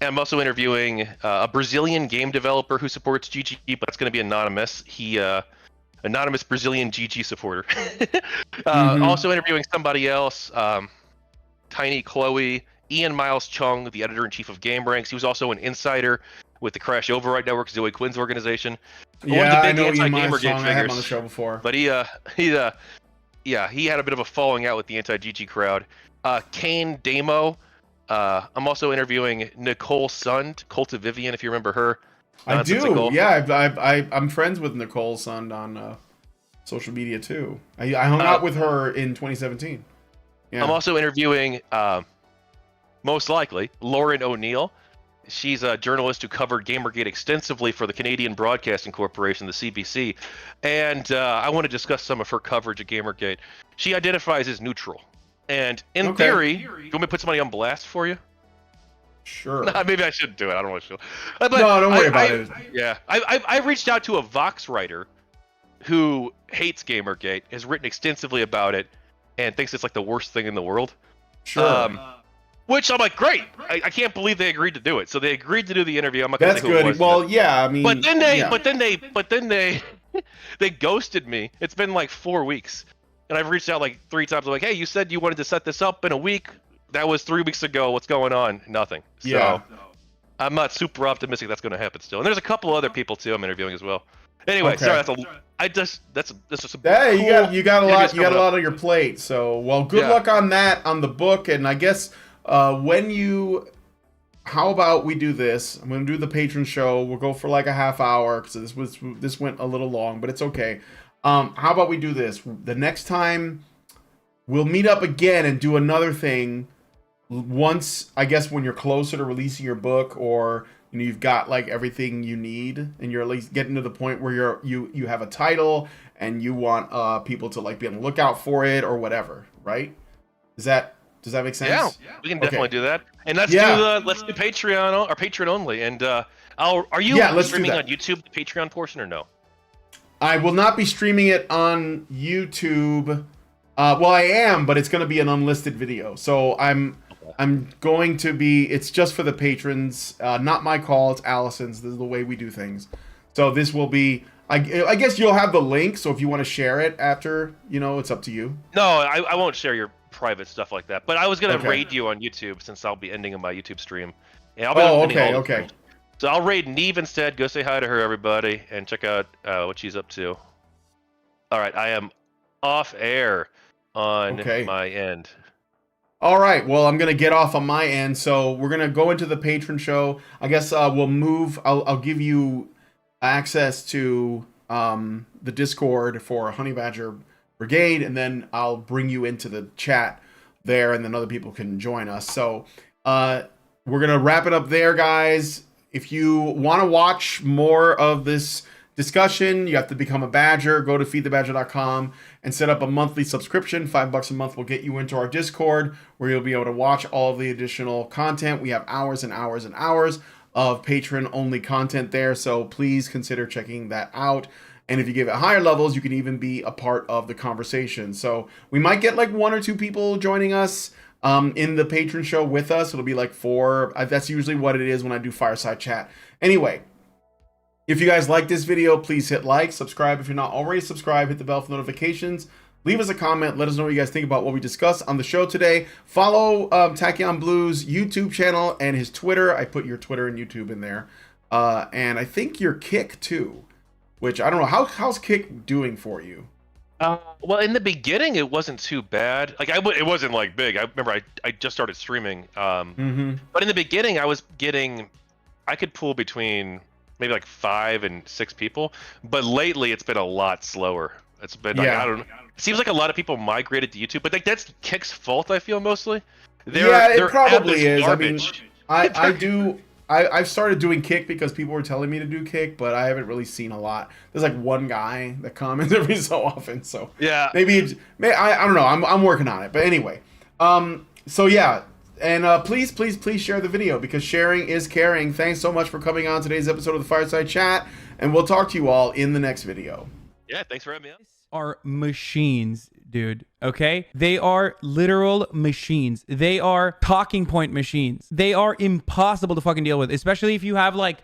And I'm also interviewing a Brazilian game developer who supports GG, but it's going to be anonymous. Anonymous Brazilian GG supporter. Also interviewing somebody else, Tiny Chloe, Ian Miles Chung, the editor-in-chief of GameRanks. He was also an insider with the Crash Override Network, Zoe Quinn's organization. Yeah, I know Ian Miles Chung. I had him on the show before. But he had a bit of a falling out with the anti-GG crowd. Kane Damo. I'm also interviewing Nicole Sund, Cult of Vivian, if you remember her. I do. Yeah, I'm friends with Nicole Sund on social media too. I hung out with her in 2017. Yeah. I'm also interviewing, most likely, Lauren O'Neill. She's a journalist who covered Gamergate extensively for the Canadian Broadcasting Corporation, the CBC, and I want to discuss some of her coverage of Gamergate. She identifies as neutral, and in theory, you want me to put somebody on blast for you? Sure. Nah, maybe I shouldn't do it. I don't want to. No, don't worry about it. Yeah, I reached out to a Vox writer who hates Gamergate, has written extensively about it, and thinks it's like the worst thing in the world. Sure. Which I'm like, great! I can't believe they agreed to do it. So they agreed to do the interview. I'm not gonna That's say who it good. was, Well, yeah, I mean, but then they they ghosted me. It's been like 4 weeks, and I've reached out like 3 times. I'm like, hey, you said you wanted to set this up in a week. That was 3 weeks ago. What's going on? Nothing. So yeah. I'm not super optimistic that's going to happen still. And there's a couple other people too I'm interviewing as well. Anyway, sorry, that's just some. Hey, cool you got a lot. You got a lot on your plate. So, well, good luck on that, on the book, and I guess how about we do this? I'm going to do the patron show. We'll go for like a half hour because this went a little long, but it's okay. How about we do this? The next time we'll meet up again and do another thing. Once, I guess, when you're closer to releasing your book, or you've got like everything you need, and you're at least getting to the point where you have a title and you want people to like be on the lookout for it or whatever, right? Does that make sense? Yeah, we can definitely do that. And let's do Patreon or Patreon only. And are you streaming on YouTube the Patreon portion or no? I will not be streaming it on YouTube. Well, I am, but it's going to be an unlisted video. So I'm going to be. It's just for the patrons. Not my call. It's Allison's. This is the way we do things. So this will be. I guess you'll have the link. So if you want to share it after, it's up to you. No, I won't share your private stuff like that. But I was going to raid you on YouTube since I'll be ending my YouTube stream. Yeah, I'll be okay. So I'll raid Neve instead. Go say hi to her, everybody, and check out what she's up to. All right, I am off air on my end. All right, well, I'm going to get off on my end, so we're going to go into the patron show. I guess we'll move. I'll give you access to the Discord for Honey Badger Brigade, and then I'll bring you into the chat there, and then other people can join us. So we're going to wrap it up there, guys. If you want to watch more of this discussion. You have to become a badger. Go to feedthebadger.com and set up a monthly subscription. $5 a month will get you into our Discord, where you'll be able to watch all of the additional content. We have hours and hours and hours of patron-only content there, so please consider checking that out. And if you give it higher levels, you can even be a part of the conversation. So we might get like 1 or 2 people joining us in the patron show with us. It'll be like 4. That's usually what it is when I do Fireside Chat. Anyway, if you guys like this video, please hit like, subscribe if you're not already subscribed, hit the bell for notifications, leave us a comment, let us know what you guys think about what we discussed on the show today. Follow Tachyon Blue's YouTube channel and his Twitter. I put your Twitter and YouTube in there. And I think your Kick too, which I don't know. How's Kick doing for you? Well, in the beginning, it wasn't too bad. Like it wasn't like big. I remember I just started streaming. But in the beginning, I could pull between maybe like 5 and 6 people, but lately it's been a lot slower. It's been like, I don't know. It seems like a lot of people migrated to YouTube, but like that's Kick's fault. I feel mostly. It probably is. Garbage. I mean, I've started doing Kick because people were telling me to do Kick, but I haven't really seen a lot. There's like one guy that comments every so often, so yeah, maybe I don't know. I'm working on it, but anyway. So yeah. And please share the video, because sharing is caring. Thanks so much for coming on today's episode of the Fireside Chat, and we'll talk to you all in the next video. Yeah, thanks for having me on. Are machines, dude. Okay? They are literal machines. They are talking point machines. They are impossible to fucking deal with, especially if you have like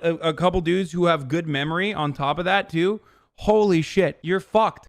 a couple dudes who have good memory on top of that too. Holy shit, you're fucked.